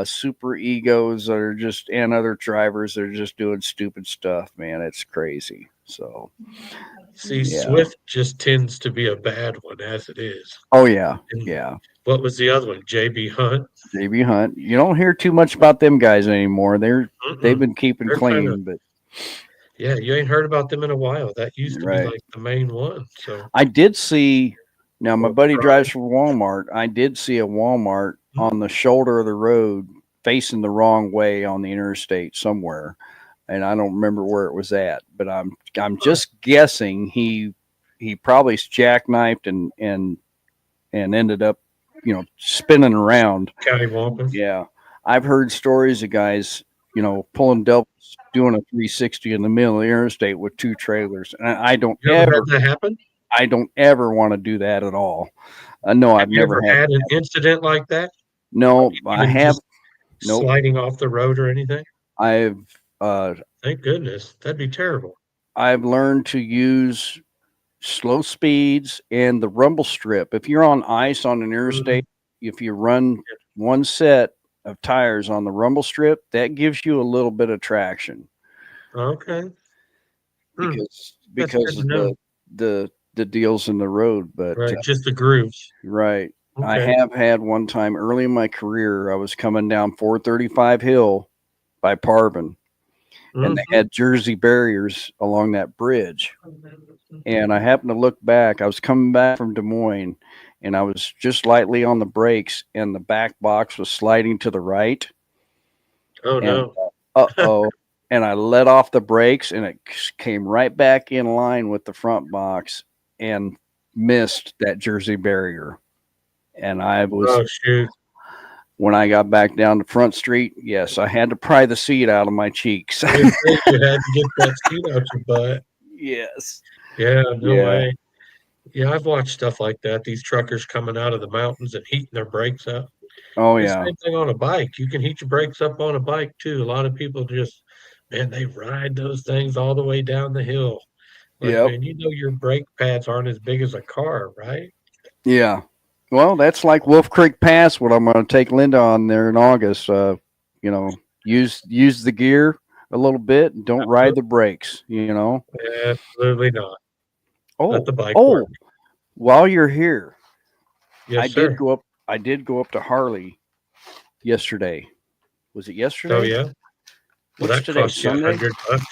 super egos that are just, and other drivers that are just doing stupid stuff, man. It's crazy. So, See, yeah. Swift just tends to be a bad one as it is. Oh, yeah. And Yeah. what was the other one? JB Hunt? JB Hunt. You don't hear too much about them guys anymore. They've Mm-mm. been keeping They're kind of clean, but yeah, you ain't heard about them in a while. That used to be right. like the main one. So I did see. Now my or buddy drives Prime. for Walmart. I did see a Walmart Mm, on the shoulder of the road, facing the wrong way on the interstate somewhere, and I don't remember where it was at. But I'm huh. just guessing he probably jackknifed and ended up, spinning around. Cattywampus. Yeah, I've heard stories of guys, pulling doubles, doing a 360 in the middle of the interstate with two trailers, and You ever had that happen? I don't ever want to do that at all. No, Have I've you never ever had. had an incident like that? No, I Even have. just Nope. sliding off the road or anything? I've uh, Thank goodness. That'd be terrible. I've learned to use slow speeds and the rumble strip. If you're on ice on an Mhm. interstate, if you run one set of tires on the rumble strip, that gives you a little bit of traction Okay. Hmm. That's because good to of know. the deals in the road. But Right. Just the grooves. right, I Okay. have had one time early in my career. I was coming down 435 Hill by Parvin, and they Mhm. had Jersey barriers along that bridge. And I happened to look back. I was coming back from Des Moines, and I was just lightly on the brakes, and the back box was sliding to the right. Oh And no. oh, and I let off the brakes, and it came right back in line with the front box, and missed that Jersey barrier. And I was Oh shoot. when I got back down to Front Street. Yes, I had to pry the seat out of my cheeks. I was say you had to get that seat out your butt. Yes. Yeah, no Yeah. way. Yeah, I've watched stuff like that. These truckers coming out of the mountains and heating their brakes up. Oh It's yeah. the same thing on a bike. You can heat your brakes up on a bike too. A lot of people just, man, they ride those things all the way down the hill. Like, Yep. man, you know your brake pads aren't as big as a car, right? Yeah. Well, that's like Wolf Creek Pass. What I'm going to take Linda on there in August. You know, use the gear a little bit. And don't ride the brakes. You know. Absolutely not. Let Oh, the bike work. oh. While you're here, Yes, sir. I did go up to Harley yesterday. Was it Oh yesterday? yeah. Well, What's that today? costs you a Sunday. hundred bucks.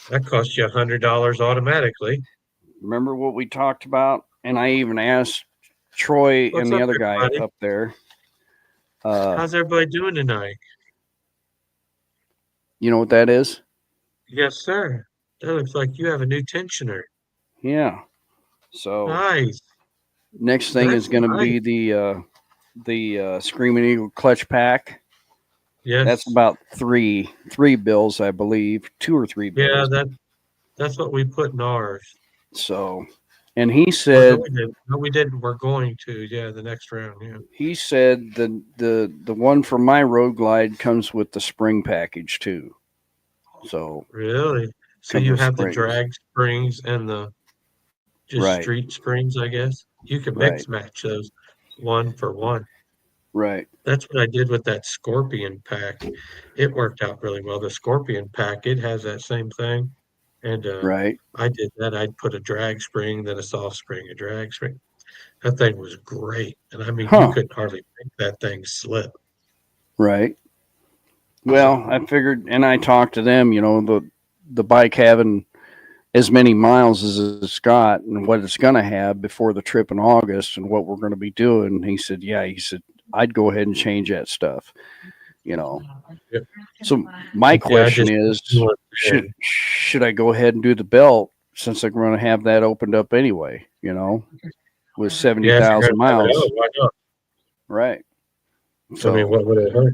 That costs you $100 automatically. Remember what we talked about? And I even asked Troy and What's the up, other guy everybody? up there. Uh, How's everybody doing tonight? you know what that is? Yes, sir. That looks like you have a new tensioner. Yeah. So Nice. next thing is That's going to nice. be the Screaming Eagle clutch pack. That's Yes. about three bills, I believe, two or three Yeah, bills. that's what we put in ours. So, and he Oh, no, said we didn't. No, we didn't. We're going to. Yeah, the next round. Yeah. the one for my Road Glide comes with the spring package too. So Really? So comes you with have the springs. drag springs and the just Right, street springs, I guess. You can right, mix match those one for one. right, That's what I did with that Scorpion pack. It worked out really well. The Scorpion pack, it has that same thing. And right. I did that. I'd put a drag spring, then a soft spring, a drag spring. That thing was great. And I mean, you Huh. couldn't hardly make that thing slip. Right. So, Well, I figured, and I talked to them. The bike having as many miles as it's got and what it's going to have before the trip in August and what we're going to be doing. He said, yeah, he said, I'd go ahead and change that stuff, you know. yeah, So my yeah, I question just is, do it then. should I go ahead and do the belt since I'm going to have that opened up anyway, with Yeah, if you're 70,000 going to have it miles. out, why not? Right. I mean, So what would it hurt?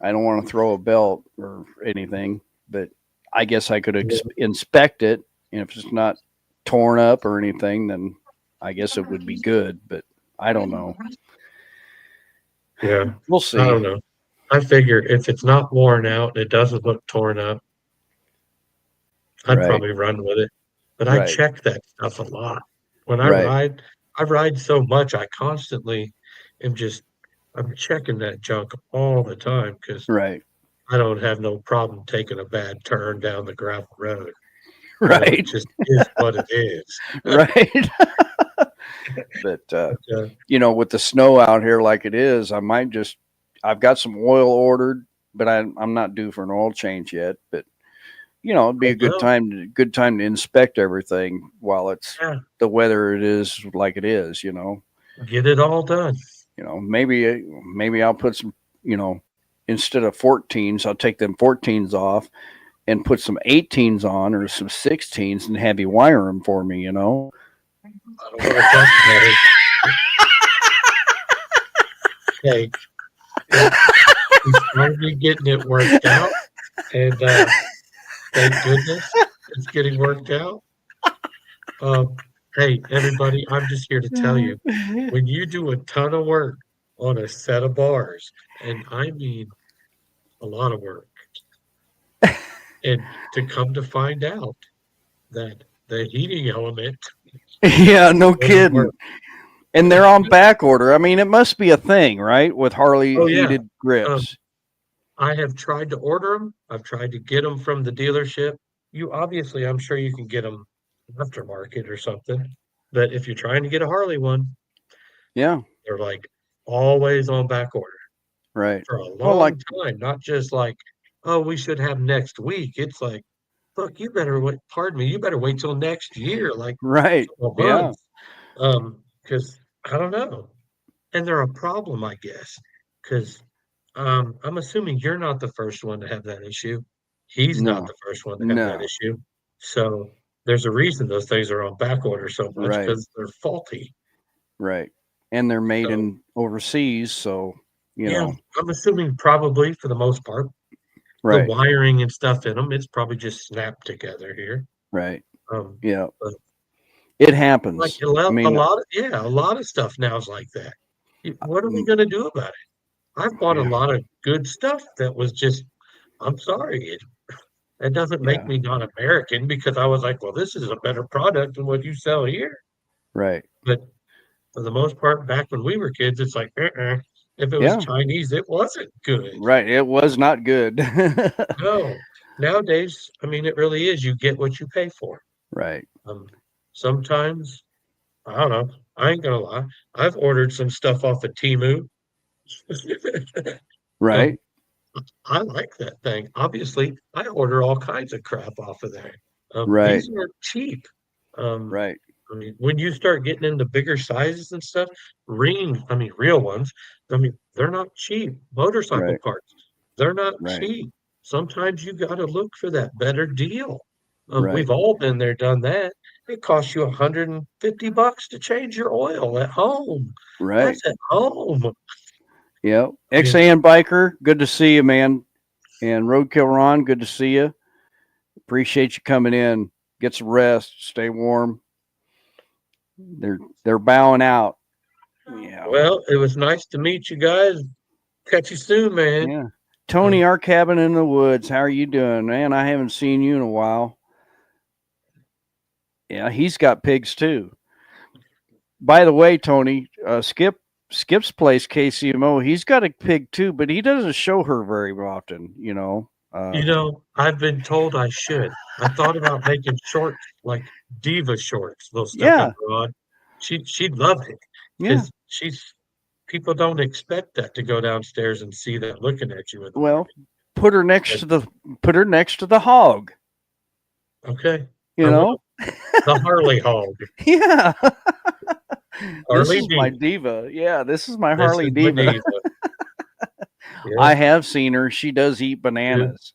I don't want to throw a belt or anything, but I guess I could inspect it, and if it's not torn up or anything, then I guess it would be good. But I don't know. Yeah, We'll I see. don't know. I figure if it's not worn out, it doesn't look torn up, I'd Right, probably run with it. But I right, check that stuff a lot. When right, I ride so much, I constantly am just I'm checking that junk all the time because right, I don't have no problem taking a bad turn down the gravel road. It right, just is what it is. right. But Uh, with the snow out here like it is, I might just. I've got some oil ordered, but I'm not due for an oil change yet. But it'd be a well, good time to inspect everything while it's yeah, the weather it is like it is. get it all done. Maybe I'll put some. Instead of 14s, I'll take them 14s off and put some 18s on or some 16s and have you wire them for me. I don't want to talk about it. Hey, he's finally getting it worked out, and thank goodness it's getting worked out. Um, hey, everybody, I'm just here to tell you, when you do a ton of work on a set of bars, and I mean a lot of work, and to come to find out that the heating element Yeah, no doesn't kidding. work. And they're on back order. I mean, it must be a thing, right? With Harley Oh yeah, heated um, grips. I have tried to order them. I've tried to get them from the dealership. You obviously, I'm sure you can get them aftermarket or something. But if you're trying to get a Harley one, Yeah, they're like always on back order right. for a Well, like long time, not just like, oh, we should have next week. It's like, look, you better wait, pardon me, you better wait till next year, like right. a Yeah. month. Because I don't know. And they're a problem, I guess, because I'm assuming you're not the first one to have that issue. He's not No. the first one to have that No. issue. So there's a reason those things are on back order so much Right. because they're faulty. Right. And they're made So in overseas, so yeah, I'm assuming probably for the most part, the right. wiring and stuff in them, it's probably just snapped together here. Right. Um, Yeah. but It like happens. I a mean, lot of yeah, a lot of stuff now is like that. What are we mm, gonna do about it? I've bought a yeah. lot of good stuff that was just, I'm sorry, it doesn't make Yeah. me not American because I was like, well, this is a better product than what you sell here. Right. But for the most part, back when we were kids, it's like, if it was Yeah. Chinese, it wasn't good. Right. It was not good. No. Nowadays, I mean, it really is. You get what you pay for. Right. Um, sometimes, I don't know. I ain't gonna lie. I've ordered some stuff off of Temu. Um, Right. I like that thing. Obviously, I order all kinds of crap off of there. Right. These are cheap. Um, Right. I mean, when you start getting into bigger sizes and stuff, real ones, I mean, they're not cheap. Motorcycle Right. parts, they're not Right. cheap. Sometimes you got to look for that better deal. Right. We've all been there, done that. It costs you $150 to change your oil at home. Right. That's at home. Yeah. I mean, XAN Biker, good to see you, man. And Roadkill Ron, good to see you. Appreciate you coming in. Get some rest. Stay warm. They're bowing out. Yeah. well, it was nice to meet you guys. Catch you soon, man. Yeah. Uh, Tony, our cabin in the woods. How are you doing, man? I haven't seen you in a while. Yeah, he's got pigs too. By the way, Tony, Skip's place, KCMO, he's got a pig too, but he doesn't show her very often. I've been told I should. I thought about making shorts like diva shorts, little stuck Yeah, up broad. She'd love it yeah. because she's people don't expect that to go downstairs and see that looking at you with a Well, put her next but, to the hog. okay, You I know? will. The Harley hog. Yeah. This Harley is my Diva. diva. Yeah, this is my This Harley is my diva. diva. Yeah, I have seen her. She does eat yeah, bananas.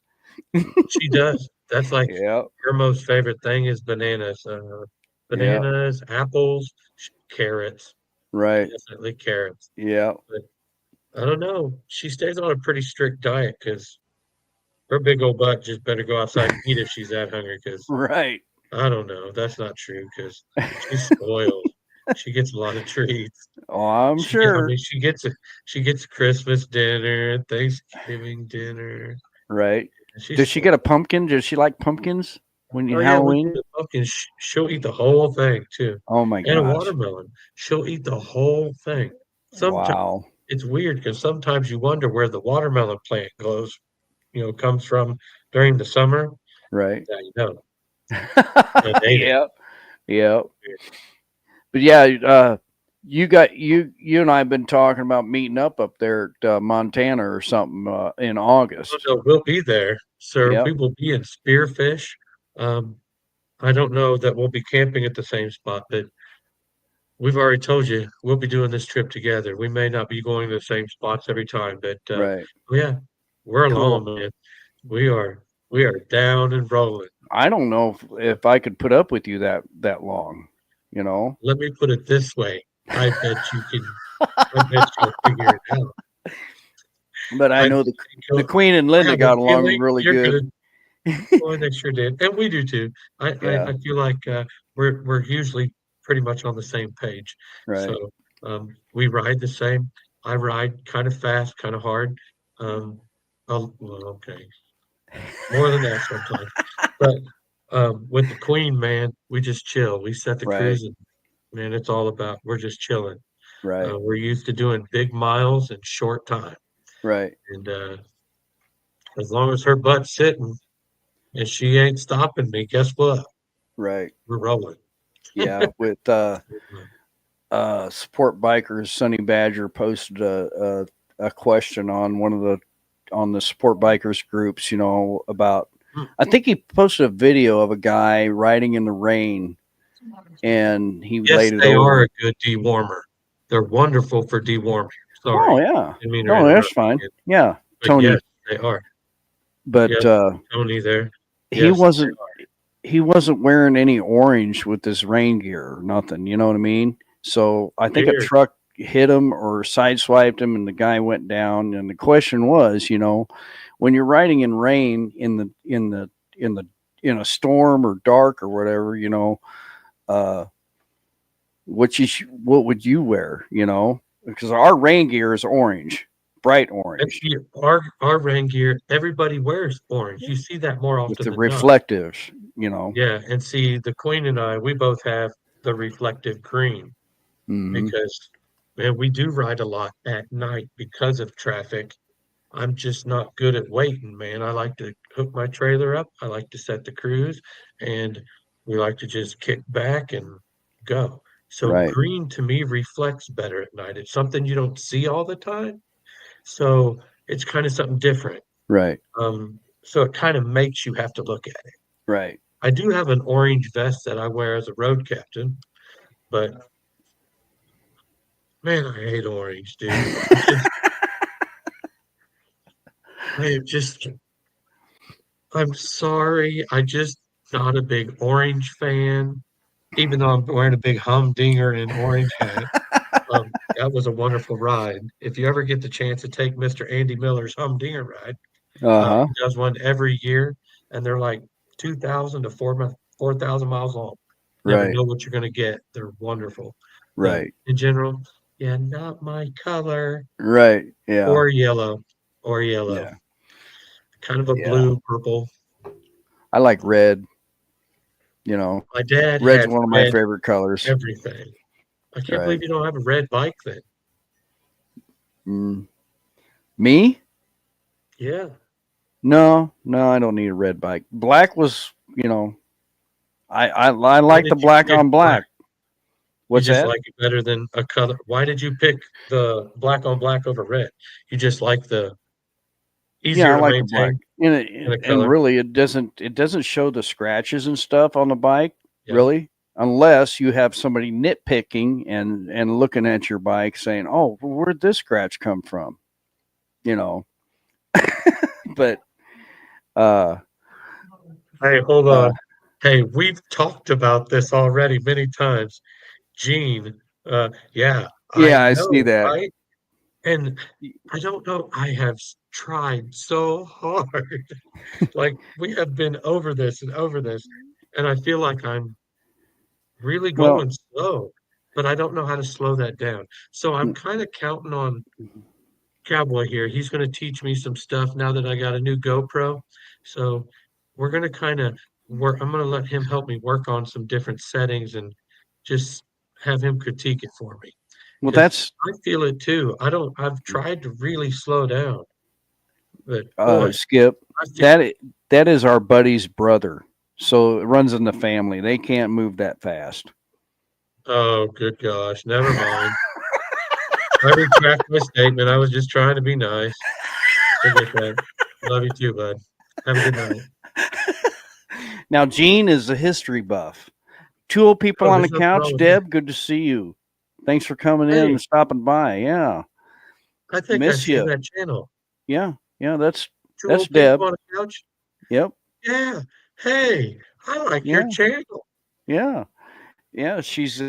she does. That's like Yeah, her most favorite thing is bananas. yeah. Bananas, apples, carrots, Right. definitely carrots. Yeah. I don't know. She stays on a pretty strict diet because her big old butt just better go outside and eat if she's that hungry. Because Right. I don't know. That's not true because she's spoiled. She gets a lot of treats. Oh, I'm I sure. mean, she gets Christmas dinner, Thanksgiving dinner. Right. She's Does she spoiled. get a pumpkin? Does she like pumpkins when in Oh yeah, we get Halloween? the pumpkin. She'll eat the whole thing too, Oh my and a gosh. watermelon. She'll eat the whole thing. Sometimes Wow. it's weird because sometimes you wonder where the watermelon plant goes, comes from during the summer. Right. Yeah, and ate it. Yeah. Yeah. But yeah, you and I have been talking about meeting up there at Montana or something in Oh August. no, we'll be there, sir. Yep. We will be in Spearfish. Um, I don't know that we'll be camping at the same spot, but we've already told you we'll be doing this trip together. We may not be going to the same spots every time, but Right. yeah, we're Cool. along, man. We are we are down and rolling. I don't know if I could put up with you that long. You know. Let me put it this way. I bet you can. I bet you'll figure it out. But I I know just think the Queen and I Linda have a got along feeling really you're good. gonna. Boy, they sure did, and we do too. Yeah. I feel like we're usually pretty much on the same page. Right. So we ride the same. I ride kind of fast, kind of hard. Well, okay, more than that sometimes. But with the Queen, man, we just chill. We set the Right. cruise, and man, it's all about we're just chilling. Right. We're used to doing big miles in short time, Right. and as long as her butt's sitting and she ain't stopping me, guess what? Right. We're rolling. Yeah. With support bikers, Sonny Badger posted a question on one of the support bikers groups. You know about. Hmm. I think he posted a video of a guy riding in the rain, and he Yes, laid it they are over. a good dewormer. They're wonderful for deworming. Oh Sorry, yeah. didn't mean to No, that's interrupt fine. you. Yeah, But yes, Tony. they are. But Yes, Tony there. he Yes, wasn't he wasn't wearing any orange with this rain gear or nothing. You know what I mean? So I think a weird. truck hit him or sideswiped him, and the guy went down. And the question was, when you're riding in rain in the in a storm or dark or whatever, uh, what would you wear? Because our rain gear is orange, bright And orange see, our rain gear, everybody wears orange. You see that more with often the than not. reflectives. Yeah, and see, the Queen and I, we both have the reflective green Hmm. because, man, we do ride a lot at night because of traffic. I'm just not good at waiting, man. I like to hook my trailer up. I like to set the cruise, and we like to just kick back and go. So Right, green to me reflects better at night. It's something you don't see all the time, so it's kind of something different. right, So it kind of makes you have to look at it. right. I do have an orange vest that I wear as a road captain, but man, I hate orange, dude. I just I'm sorry. I just not a big orange fan, even though I'm wearing a big humdinger and orange hat. That was a wonderful ride. If you ever get the chance to take Mr. Andy Miller's humdinger ride, Uh huh. he does one every year, and they're like 2,000 to 4,000 miles long. Never Right, know what you're going to get. They're wonderful. But right, in general, yeah, not my color. right. Yeah, Or yellow, or yellow. yeah, Kind of a yeah. blue, purple. I like red. You know, My dad red's had one of my red favorite colors. everything. I can't Right. believe you don't have a red bike then. Mm. Me? Yeah. No, no, I don't need a red bike. Black was, I Why like the did you black pick on black? black. You What's just that? like it better than a color. Why did you pick the black on black over red? You just like the Yeah, easier I to like the black. maintain in a And color. really, it doesn't show the scratches and stuff on the bike, Yeah. really, unless you have somebody nitpicking and looking at your bike saying, "Oh, where'd this scratch come from?" You know. But uh, Hey, hold uh, on. Hey, we've talked about this already many times. Gene, yeah, I yeah, I see know, that. right? And I don't know, I have tried so hard. Like we have been over this and over this, and I feel like I'm really Well, going slow, but I don't know how to slow that down. So I'm kind of counting on Cowboy here. He's going to teach me some stuff now that I got a new GoPro. So we're going to kind of work. I'm going to let him help me work on some different settings and just have him critique it for me well, because that's I feel it too. I've tried to really slow down, but boy, Skip. I feel, That is our buddy's brother. So it runs in the family. They can't move that fast. oh, good gosh, never mind. I retract my statement. I was just trying to be nice. Forget that. Love you too, bud. Have a good night. Now, Gene is a history buff. Two old people Oh, on the there's nothing wrong couch. with that. Deb, good to see you. Thanks for coming in Hey, and stopping by. Yeah, I think I've miss seen you. that channel. Yeah, yeah. Two That's old people Deb. on a couch. Yep. Yeah. Hey, I like your Yeah, channel. yeah, yeah. She's.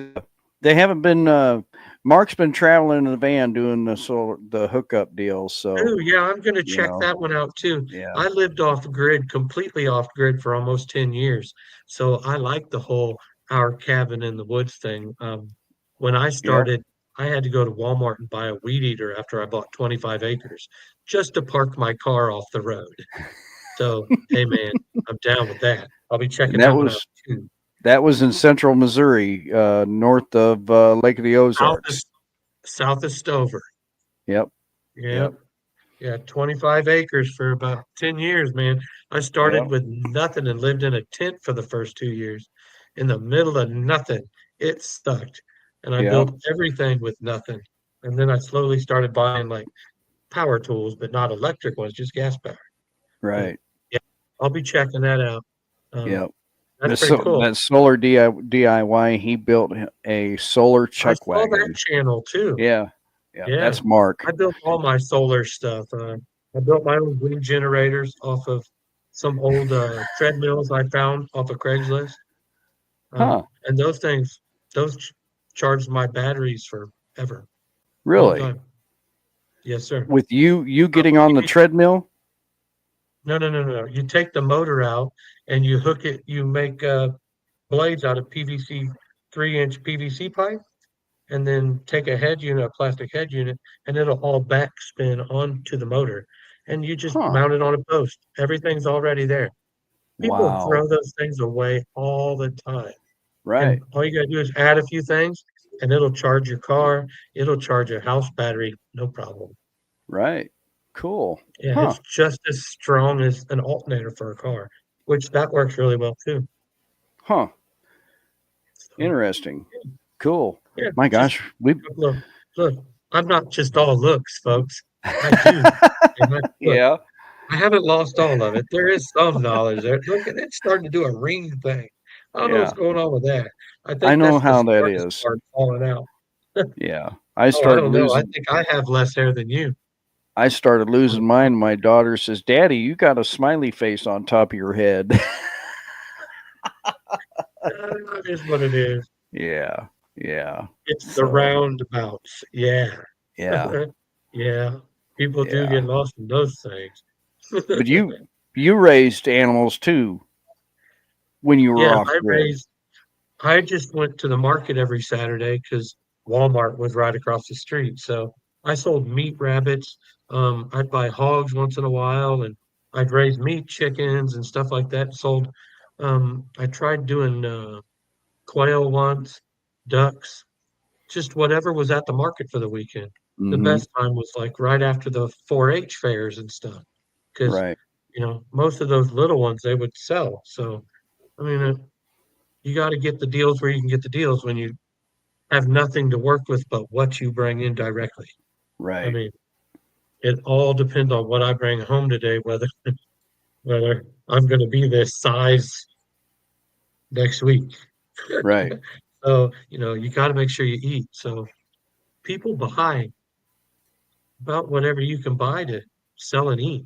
They haven't been. Mark's been traveling in the van doing the hookup deals. So Oh, yeah, I'm gonna you check know. that one out too. Yeah. I lived off grid, completely off grid for almost 10 years. So I like the whole our cabin in the woods thing. When I Yep. started, I had to go to Walmart and buy a weed eater after I bought 25 acres just to park my car off the road. So, hey man, I'm down with that. I'll be And checking that one out too. that was in central Missouri, north of Lake of the South Ozarks. is south of Stover. Yep. Yep. Yep. Yeah, 25 acres for about 10 years, man. I started Yep. with nothing and lived in a tent for the first 2 years in the middle of nothing. It sucked. And I Yep. built everything with nothing. And then I slowly started buying like power tools, but not electric ones, just gas power. But Right. yeah, I'll be checking that out. Um, Yep. that's pretty cool. That solar DIY, he built a solar I chuck saw that wagon. channel too. Yeah. Yeah. Yeah, That's Mark. I built all my solar stuff. I built my own wind generators off of some old treadmills I found off of Craigslist. Huh. And those things, those charged my batteries forever, long Really? time. Yes, sir. With you Um, getting on you the need, treadmill? no, no, no, no. You take the motor out and you hook it. You make blades out of PVC, 3-inch PVC pipe, and then take a head unit, a plastic head unit, and it'll all backspin onto the motor. And you just Huh. mount it on a post. Everything's already there. People Wow. throw those things away all the time. And Right. all you gotta do is add a few things and it'll charge your car, it'll charge your house battery, no problem. Right. Cool. Yeah, Huh. it's just as strong as an alternator for a car, which that works really well too. Huh. So, Interesting. Cool. yeah, My just gosh. We look, look, I'm not just all looks, folks. I do. And look, Yeah. I haven't lost all of it. There is some knowledge there. Look at it starting to do a ring thing. I don't know what's Yeah. going on with that. I I think know that's the how that smartest is. part falling out. Yeah. Oh, I don't know. I think I have less hair than you. I started losing Oh, mine. My daughter says, "Daddy, you got a smiley face on top of your head." that is what it is. Yeah. Yeah. It's the So, roundabouts. Yeah. yeah. Yeah. People do Yeah. get lost in those things. But you raised animals too when you were Yeah, off grid. I just went to the market every Saturday because Walmart was right across the street. So I sold meat rabbits. I'd buy hogs once in a while and I'd raise meat chickens and stuff like that. I tried doing quail once, ducks, just whatever was at the market for the weekend. The Mhm. best time was like right after the 4-H fairs and stuff, because Right. most of those little ones they would sell. So I mean, you got to get the deals where you can get the deals when you have nothing to work with but what you bring in directly. I Right. mean, it all depends on what I bring home today, whether I'm going to be this size next week. Right. So you got to make sure you eat. So people buy about whatever you can buy to sell and eat,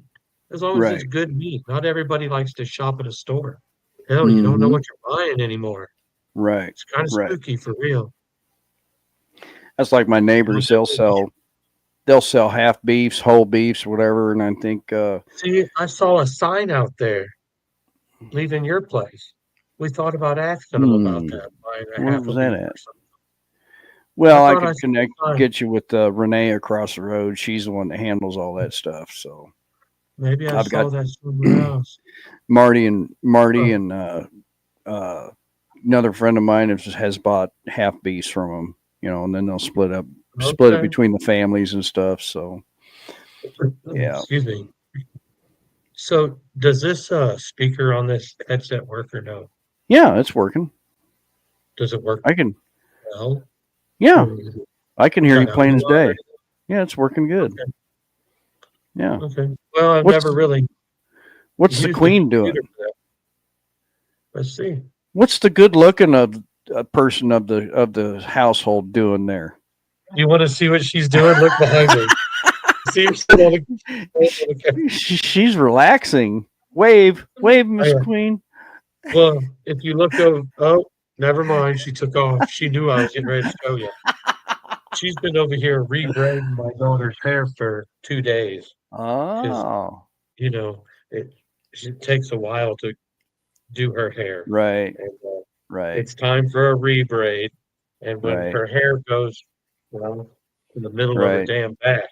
as long as it's Right. good meat. Not everybody likes to shop at a store. Hell, you don't know Mhm. what you're buying anymore. Right. It's kind of Right. spooky for real. That's like my You'll neighbors. They'll definitely be sell they'll sell half beefs, whole beefs, whatever. And I think, See, I saw a sign out there leaving your place. We thought about asking them about that, buying a where half a was that beef at? or something. I Well, I thought I could saw a sign. get you with Renee across the road. She's the one that handles all that stuff. So Maybe I I've got saw that somewhere else. Marty Oh, and uh, another friend of mine has bought half beefs from them. And then they'll split it okay. between the families and stuff. So yeah, Excuse me. So does this speaker on this headset work or no? yeah, it's working. Does it work I can, well? yeah, Or is it I can hear you cut out plain a as lot or day. Yeah, it's working good. okay, Yeah. okay. Well, I've never What's really what's the used the queen computer doing? for that. Let's see. What's the good looking of person of the household doing there? You want to see what she's doing? Look behind her. See her sit on the couch. She's relaxing. Wave, Oh, Miss yeah. Queen. Well, if you look over, oh, never mind. She took off. She knew I was getting ready to show you. She's been over here rebraiding my daughter's hair for 2 days because, Oh, you know, it takes a while to do her hair. right, And right, it's time for a rebraid. And when right, her hair goes, well, in the middle of her right, damn back,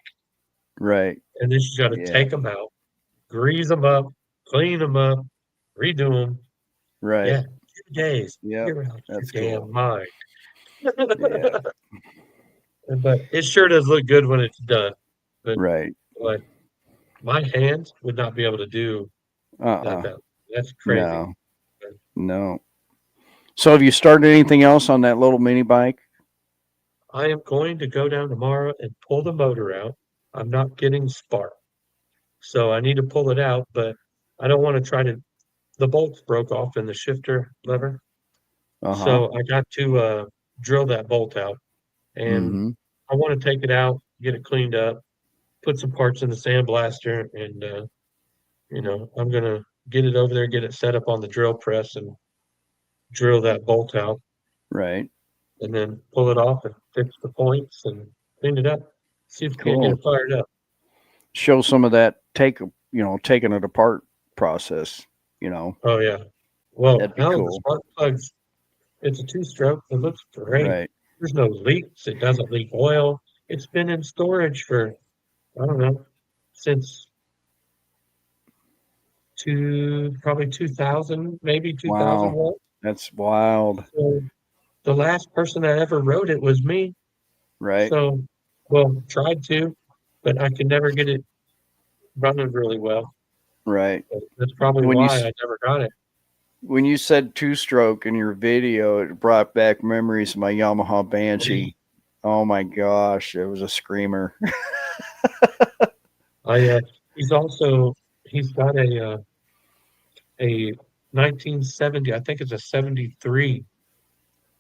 right. and then she's got to Yeah, take them out, grease them up, clean them up, redo them. right. Yeah, 2 days. Yep, You're out your that's damn cool. mind. Yeah, But it sure does look good when it's done. But right. like my hands would not be able to do like Uh-uh. that. That's crazy. No, no. So have you started anything else on that little mini bike? I am going to go down tomorrow and pull the motor out. I'm not getting spark. So I need to pull it out, but I don't want to try to the bolts broke off in the shifter lever. Uh-huh. So I got to drill that bolt out and Mm-hmm. I want to take it out, get it cleaned up, put some parts in the sandblaster and I'm gonna get it over there, get it set up on the drill press and drill that bolt out Right. and then pull it off and fix the points and clean it up. See if we can't get Cool. it fired up. Show some of that taking it apart process. Oh yeah. Well, That'd be hell, the cool. spark plugs, it's a two-stroke. It looks great. Right. There's no leaks. It doesn't leak oil. It's been in storage for, I don't know, since probably 2000, maybe Wow. 2001. That's wild. So the last person that ever wrote it was me. Right. So, well, tried to, but I could never get it running really well. Right. So that's probably When you why s- I never got it. when you said two stroke in your video, it brought back memories of my Yamaha Banshee. Oh my gosh, it was a screamer. I he's got a 1970, I think it's a 73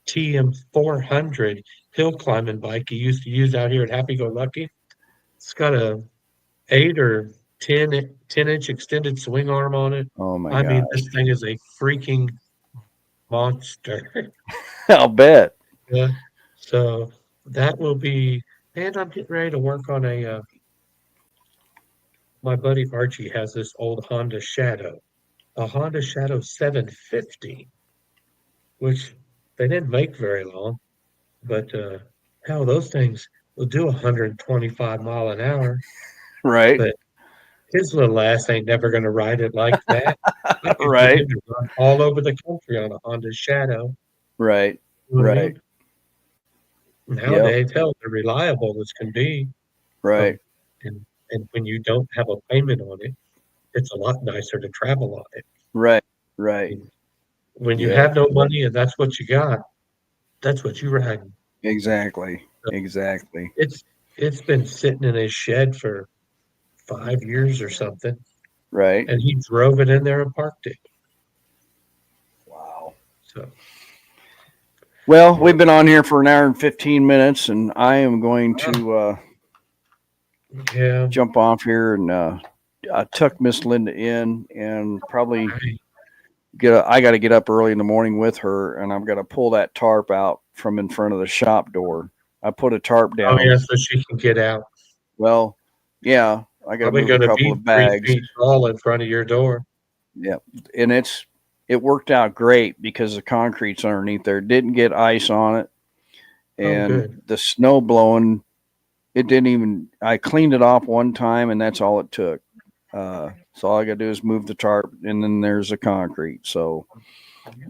TM 400 hill climbing bike he used to use out here at Happy Go Lucky. It's got a 8 or 10-inch extended swing arm on it. Oh my I mean, gosh. this thing is a freaking monster. I'll bet. Yeah. So that will be, and I'm getting ready to work on my buddy Archie has this old Honda Shadow, a Honda Shadow 750, which they didn't make very long, but hell, those things will do 125 mile an hour. Right. But his little ass ain't never going to ride it like that. I could get Right. him to run all over the country on a Honda Shadow. Right. You know what I Right. mean? Yep. Nowadays, hell, they're reliable as can be. Right. Um, and when you don't have a payment on it, it's a lot nicer to travel on it. Right. Right. And when you Yep. have no money and that's what you got, that's what you ride. Exactly. So Exactly. it's been sitting in his shed for 5 years or something, Right. and he drove it in there and parked it. Wow. So Well, we're we've been on here for an hour and 15 minutes, and I am going to yeah. jump off here and tuck Miss Linda in and probably Right. I got to get up early in the morning with her, and I've got to pull that tarp out from in front of the shop door. I put a tarp Oh down yeah, so she can get out. Well, yeah, I got to Probably move a going to couple be of 3 bags. feet tall in front of your door. Yeah, and it worked out great because the concrete's underneath there. It didn't get ice on it, Oh, and good. the snow blowing. It didn't even. I cleaned it off one time, and that's all it took. So all I got to do is move the tarp, and then there's the concrete. So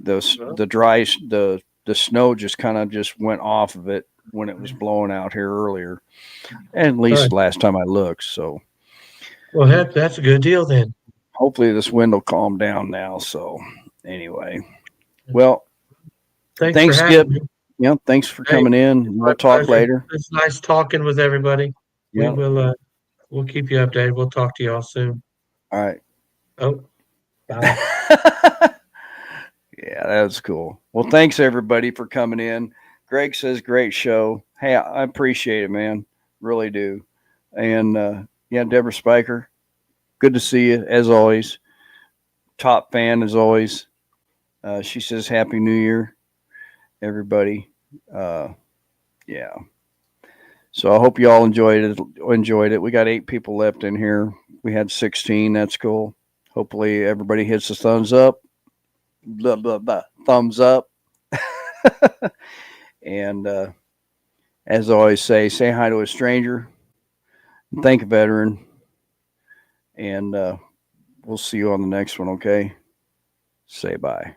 the dry the snow just kind of just went off of it when it was blowing out here earlier, at least Good. last time I looked. So Well, that's a good deal then. hopefully this wind will calm down now. So anyway, well, Thanks for thanks, having Skip. me. Yeah, thanks for Hey, coming it's in. my We'll talk pleasure. later. It's nice talking with everybody. We Yeah. will we'll keep you updated. We'll talk to you all soon. All right. Oh, bye. Yeah, that was cool. Well, thanks everybody for coming in. Greg says great show. Hey, I appreciate it, man. Really do. And yeah, Deborah Spiker, good to see you as always. Top fan as always. She says Happy New Year, everybody. Uh, yeah. So I hope you all enjoyed it. Enjoyed it. We got 8 people left in here. We had 16. That's cool. Hopefully everybody hits the thumbs up. Blah blah blah. Thumbs up. And as I always say hi to a stranger. Thank a veteran. And we'll see you on the next one. Okay. Say bye.